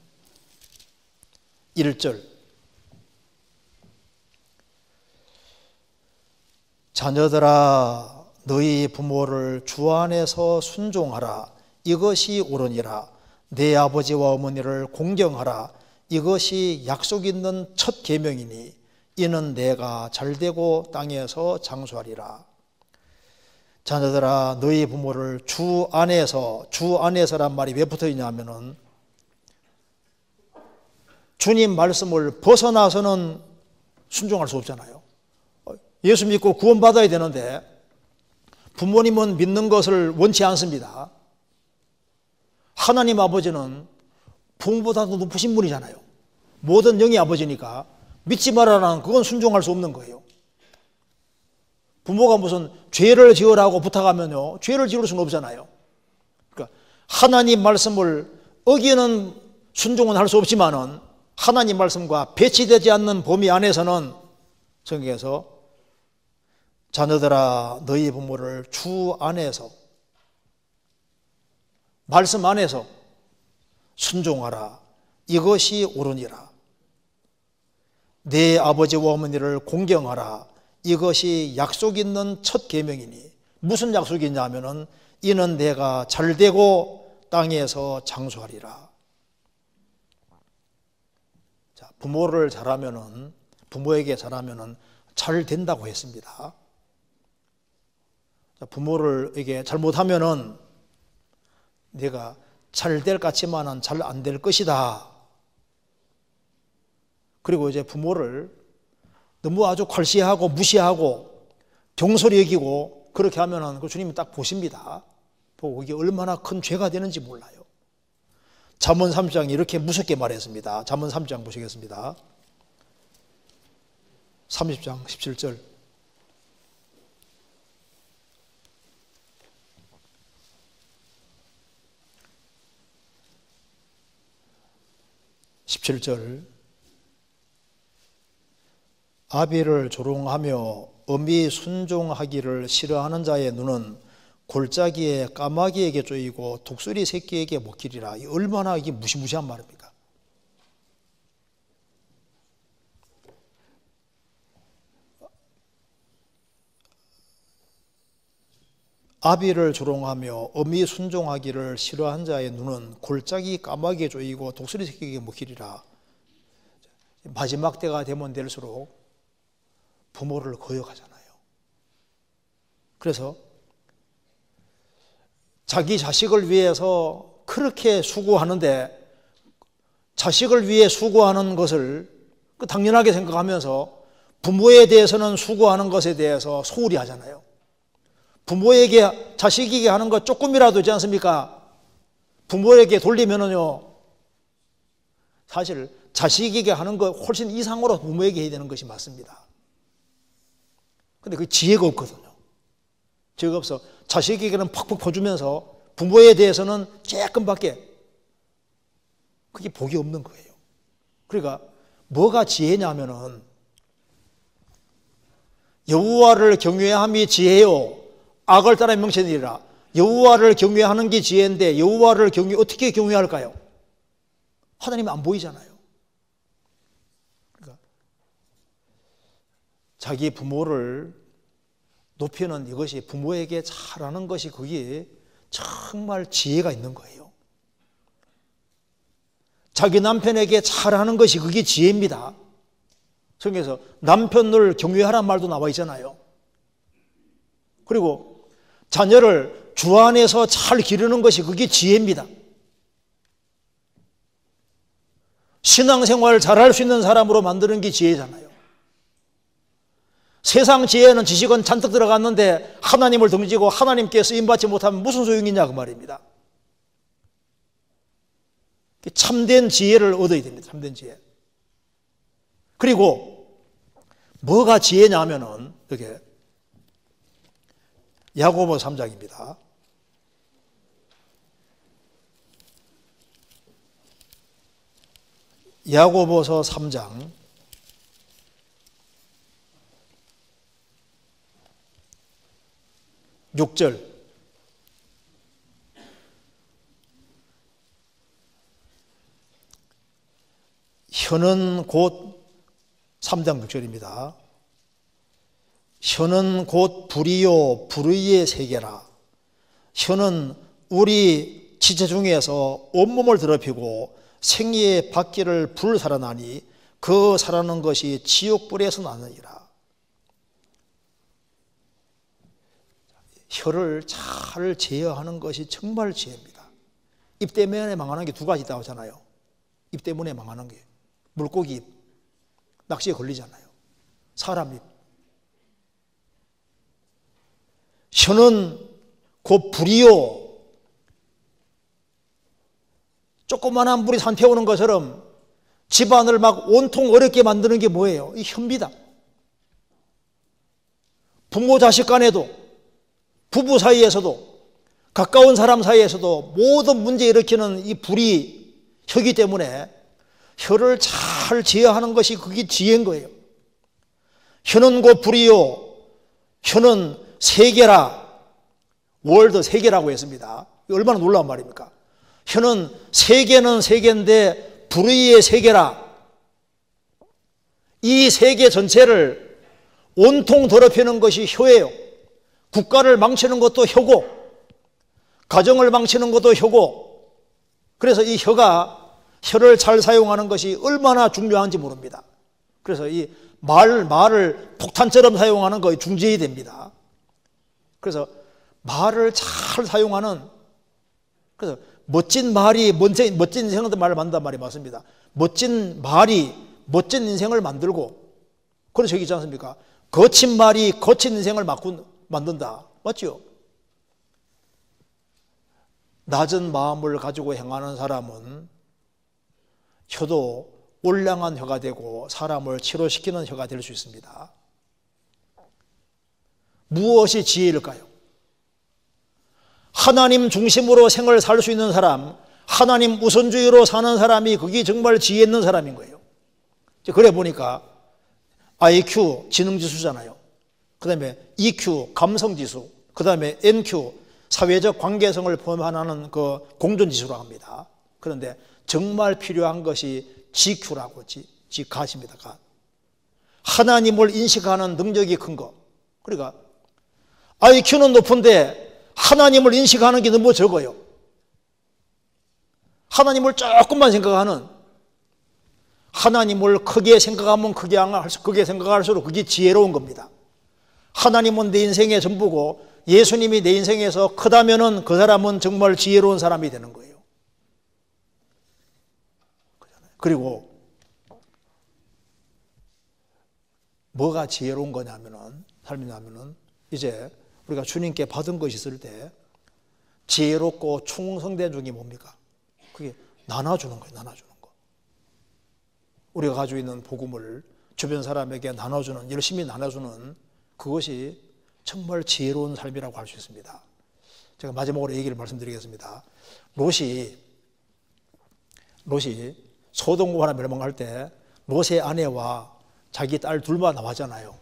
1절. 자녀들아, 너희 부모를 주 안에서 순종하라. 이것이 옳으니라. 내 아버지와 어머니를 공경하라. 이것이 약속 있는 첫 계명이니 이는 내가 잘되고 땅에서 장수하리라. 자녀들아, 너희 부모를 주 안에서, 주 안에서란 말이 왜 붙어 있냐면은 주님 말씀을 벗어나서는 순종할 수 없잖아요. 예수 믿고 구원받아야 되는데 부모님은 믿는 것을 원치 않습니다. 하나님 아버지는 부모보다도 높으신 분이잖아요. 모든 영의 아버지니까 믿지 말아라는, 그건 순종할 수 없는 거예요. 부모가 무슨 죄를 지으라고 부탁하면요, 죄를 지을 수는 없잖아요. 그러니까 하나님 말씀을 어기는 순종은 할 수 없지만은 하나님 말씀과 배치되지 않는 범위 안에서는 성경에서 자녀들아, 너희 부모를 주 안에서, 말씀 안에서 순종하라. 이것이 옳으니라. 내 아버지와 어머니를 공경하라. 이것이 약속 있는 첫 계명이니, 무슨 약속이 있냐면은 이는 내가 잘되고 땅에서 장수하리라. 자, 부모를 잘하면은, 부모에게 잘하면은 잘 된다고 했습니다. 자, 부모를에게 잘못하면은 내가 잘 될 것 같지만은 잘 안 될 것이다. 그리고 이제 부모를 너무 아주 괄시하고 무시하고 경솔히 여기고 그렇게 하면은 그 주님이 딱 보십니다. 보고 이게 얼마나 큰 죄가 되는지 몰라요. 잠언 3장이 이렇게 무섭게 말했습니다. 잠언 3장 보시겠습니다. 30장 17절. 아비를 조롱하며 어미 순종하기를 싫어하는 자의 눈은 골짜기에 까마귀에게 쪼이고 독수리 새끼에게 먹히리라. 얼마나 이게 무시무시한 말입니까? 아비를 조롱하며 어미 순종하기를 싫어한 자의 눈은 골짜기 까마귀에 조이고 독수리 새끼에게 먹히리라. 마지막 때가 되면 될수록 부모를 거역하잖아요. 그래서 자기 자식을 위해서 그렇게 수고하는데 자식을 위해 수고하는 것을 당연하게 생각하면서 부모에 대해서는 수고하는 것에 대해서 소홀히 하잖아요. 부모에게 자식에게 하는 것 조금이라도 있지 않습니까? 부모에게 돌리면은요, 사실 자식에게 하는 것 훨씬 이상으로 부모에게 해야 되는 것이 맞습니다. 근데 그 지혜가 없거든요. 지혜가 없어 자식에게는 팍팍 퍼주면서 부모에 대해서는 조금밖에 그게 복이 없는 거예요. 그러니까 뭐가 지혜냐면은 여호와를 경외함이 지혜요 악을 따라 명철이라. 여호와를 경외하는 게 지혜인데 여호와를 어떻게 경외할까요? 하나님이 안 보이잖아요. 그러니까 자기 부모를 높이는 이것이 부모에게 잘하는 것이 그게 정말 지혜가 있는 거예요. 자기 남편에게 잘하는 것이 그게 지혜입니다. 성경에서 남편을 경외하란 말도 나와 있잖아요. 그리고 자녀를 주 안에서 잘 기르는 것이 그게 지혜입니다. 신앙생활을 잘할 수 있는 사람으로 만드는 게 지혜잖아요. 세상 지혜는 지식은 잔뜩 들어갔는데 하나님을 등지고 하나님께 쓰임받지 못하면 무슨 소용이냐 그 말입니다. 참된 지혜를 얻어야 됩니다. 참된 지혜. 그리고 뭐가 지혜냐면은 이렇게 야고보 3장입니다. 야고보서 3장 6절. 혀는 곧 3장 6절입니다. 혀는 곧 불이요 불의의 세계라. 혀는 우리 지체 중에서 온몸을 더럽히고 생리의 바퀴를 불살아나니 그 살아나는 것이 지옥불에서 나느니라. 혀를 잘 제어하는 것이 정말 지혜입니다. 입 때문에 망하는 게 두 가지 있다고 하잖아요. 입 때문에 망하는 게 물고기 입, 낚시에 걸리잖아요. 사람 입. 혀는 곧 불이요. 조그만한 불이 산 태우는 것처럼 집안을 막 온통 어렵게 만드는 게 뭐예요? 이 혀입니다. 부모 자식 간에도, 부부 사이에서도, 가까운 사람 사이에서도 모든 문제 일으키는 이 불이 혀이기 때문에 혀를 잘 제어하는 것이 그게 지혜인 거예요. 혀는 곧 불이요. 혀는 세계라. 월드 세계라고 했습니다. 얼마나 놀라운 말입니까? 혀는 세계는 세계인데 불의의 세계라. 이 세계 전체를 온통 더럽히는 것이 혀예요. 국가를 망치는 것도 혀고 가정을 망치는 것도 혀고. 그래서 이 혀를 잘 사용하는 것이 얼마나 중요한지 모릅니다. 그래서 이 말을 폭탄처럼 사용하는 것이 중재해야 됩니다. 그래서 말을 잘 사용하는, 그래서 멋진 말이 멋진 인생의 말을 만든단 말이 맞습니다. 멋진 말이 멋진 인생을 만들고, 그런 적이 있지 않습니까? 거친 말이 거친 인생을 만든다. 맞죠? 낮은 마음을 가지고 행하는 사람은 혀도 올량한 혀가 되고 사람을 치료시키는 혀가 될 수 있습니다. 무엇이 지혜일까요? 하나님 중심으로 생을 살 수 있는 사람, 하나님 우선주의로 사는 사람이 그게 정말 지혜 있는 사람인 거예요. 그래 보니까 IQ 지능지수잖아요. 그 다음에 EQ 감성지수, 그 다음에 NQ 사회적 관계성을 포함하는 그 공존지수라고 합니다. 그런데 정말 필요한 것이 GQ라고, 갓입니다. 갓. 하나님을 인식하는 능력이 큰 거. 그러니까 IQ는 높은데 하나님을 인식하는 게 너무 적어요. 하나님을 조금만 생각하는, 하나님을 크게 생각하면 크게 생각할수록 그게 지혜로운 겁니다. 하나님은 내 인생의 전부고 예수님이 내 인생에서 크다면은 그 사람은 정말 지혜로운 사람이 되는 거예요. 그리고 뭐가 지혜로운 거냐면은, 삶이냐면은, 이제 우리가 주님께 받은 것이 있을 때 지혜롭고 충성된 중이 뭡니까? 그게 나눠주는 거예요. 나눠주는 거. 우리가 가지고 있는 복음을 주변 사람에게 나눠주는, 열심히 나눠주는 그것이 정말 지혜로운 삶이라고 할 수 있습니다. 제가 마지막으로 얘기를 말씀드리겠습니다. 롯이 소돔과 멸망할 때 롯의 아내와 자기 딸 둘만 나왔잖아요.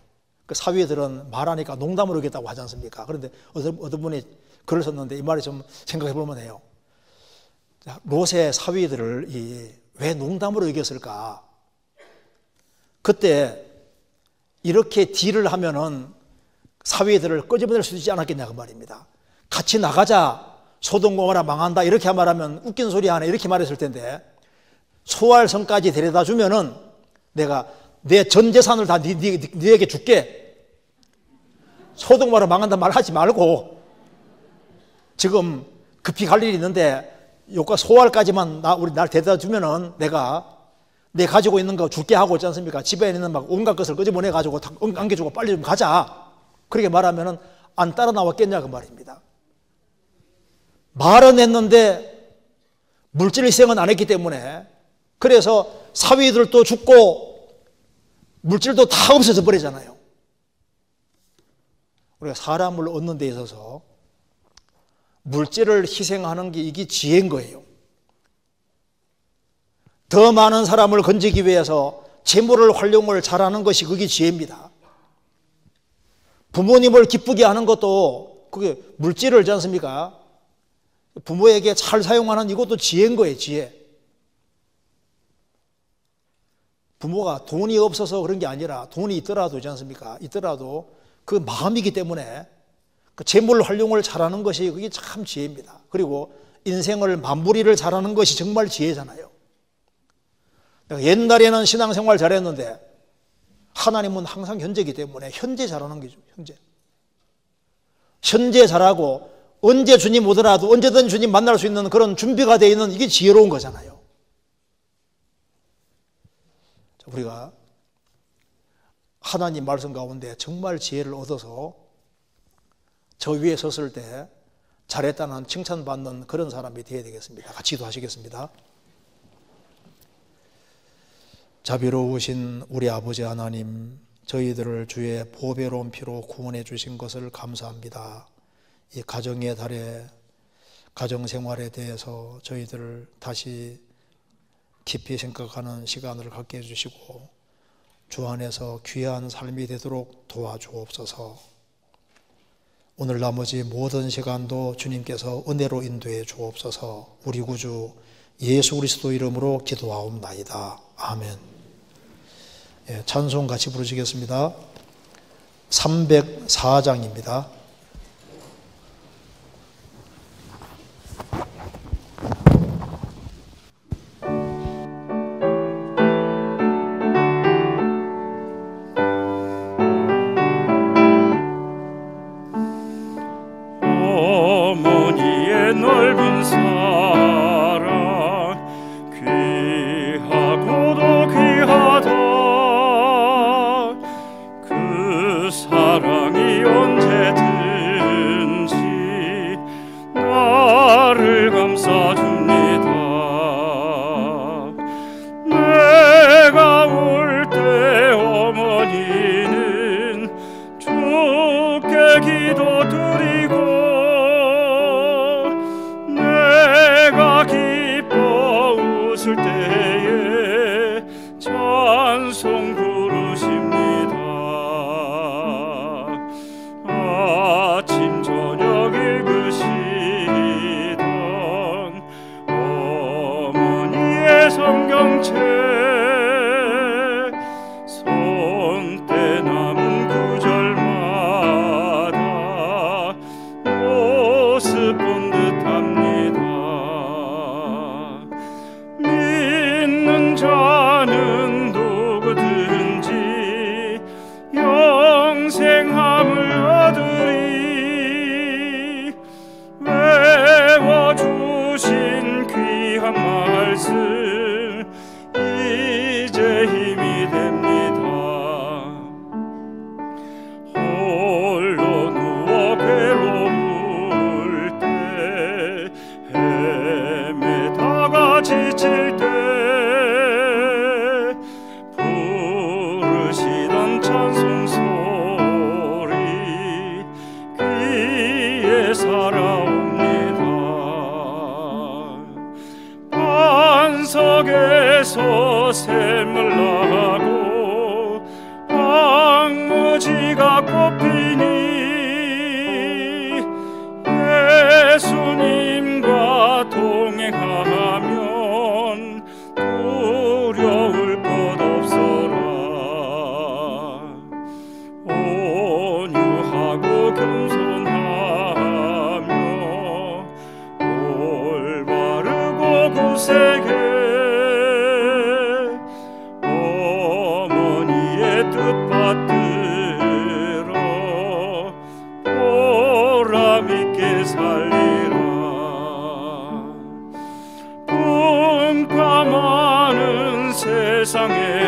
그 사위들은 말하니까 농담으로 여겼다고 하지 않습니까? 그런데 어떤 분이 글을 썼는데 이 말이 좀 생각해 볼만 해요. 롯의 사위들을 왜 농담으로 여겼을까? 그때 이렇게 딜을 하면은 사위들을 끄집어낼 수 있지 않았겠냐 그 말입니다. 같이 나가자, 소돔 고모라 망한다 이렇게 말하면 웃긴 소리 하네 이렇게 말했을 텐데, 소알성까지 데려다 주면은 내가 내 전 재산을 다 네에게 줄게. 소돔 고모라 망한다 말하지 말고 지금 급히 갈 일이 있는데 요가 소알까지만 날 데려다 주면은 내가 내 가지고 있는 거 줄게 하고 있지 않습니까? 집에 있는 막 온갖 것을 끄집어내 가지고 안겨주고 빨리 좀 가자. 그렇게 말하면은 안 따라 나왔겠냐 그 말입니다. 말은 했는데 물질 희생은 안 했기 때문에, 그래서 사위들도 죽고 물질도 다 없어져 버리잖아요. 우리가 사람을 얻는 데 있어서 물질을 희생하는 게 이게 지혜인 거예요. 더 많은 사람을 건지기 위해서 재물을 활용을 잘하는 것이 그게 지혜입니다. 부모님을 기쁘게 하는 것도 그게 물질을 하지 않습니까? 부모에게 잘 사용하는 이것도 지혜인 거예요, 지혜. 부모가 돈이 없어서 그런 게 아니라 돈이 있더라도 있지 않습니까? 있더라도 그 마음이기 때문에 그 재물 활용을 잘하는 것이 그게 참 지혜입니다. 그리고 인생을 마무리를 잘하는 것이 정말 지혜잖아요. 옛날에는 신앙생활 잘했는데 하나님은 항상 현재이기 때문에 현재 잘하는 게죠. 현재 잘하고 언제 주님 오더라도 언제든 주님 만날 수 있는 그런 준비가 되어 있는 이게 지혜로운 거잖아요. 우리가 하나님 말씀 가운데 정말 지혜를 얻어서 저 위에 섰을 때 잘했다는 칭찬받는 그런 사람이 되어야 되겠습니다. 같이 기도하시겠습니다. 자비로우신 우리 아버지 하나님, 저희들을 주의 보배로운 피로 구원해 주신 것을 감사합니다. 이 가정의 달에 가정생활에 대해서 저희들을 다시 깊이 생각하는 시간을 갖게 해주시고 주 안에서 귀한 삶이 되도록 도와주옵소서. 오늘 나머지 모든 시간도 주님께서 은혜로 인도해 주옵소서. 우리 구주 예수 그리스도 이름으로 기도하옵나이다. 아멘. 찬송 같이 부르시겠습니다. 304장입니다. 어머니의 넓은 사랑 귀하고도 귀하다. 그 사랑이 언제든지 나를 감싸줍니다. 내가 올 때 어머니는 주께 기도드리고 내가 기뻐 웃을 때에 찬송 부르십니다. 아침 저녁 읽으시던 어머니의 성경책 손때 남은 구절마다 말씀 이제 힘이 됩니다. 홀로 누워 괴로울 때 헤매다가 지칠 때 부르시던 찬송 소리 귀에 살아옵니다. 반석에서 샘을 나고 황무지가 꽃피니 예수님과 동행하면 두려울 것 없어라. 온유하고 겸손하며 올바르고 굳세게 어머니의 뜻 받들어 보람있게 살리라. 풍파 많은 세상에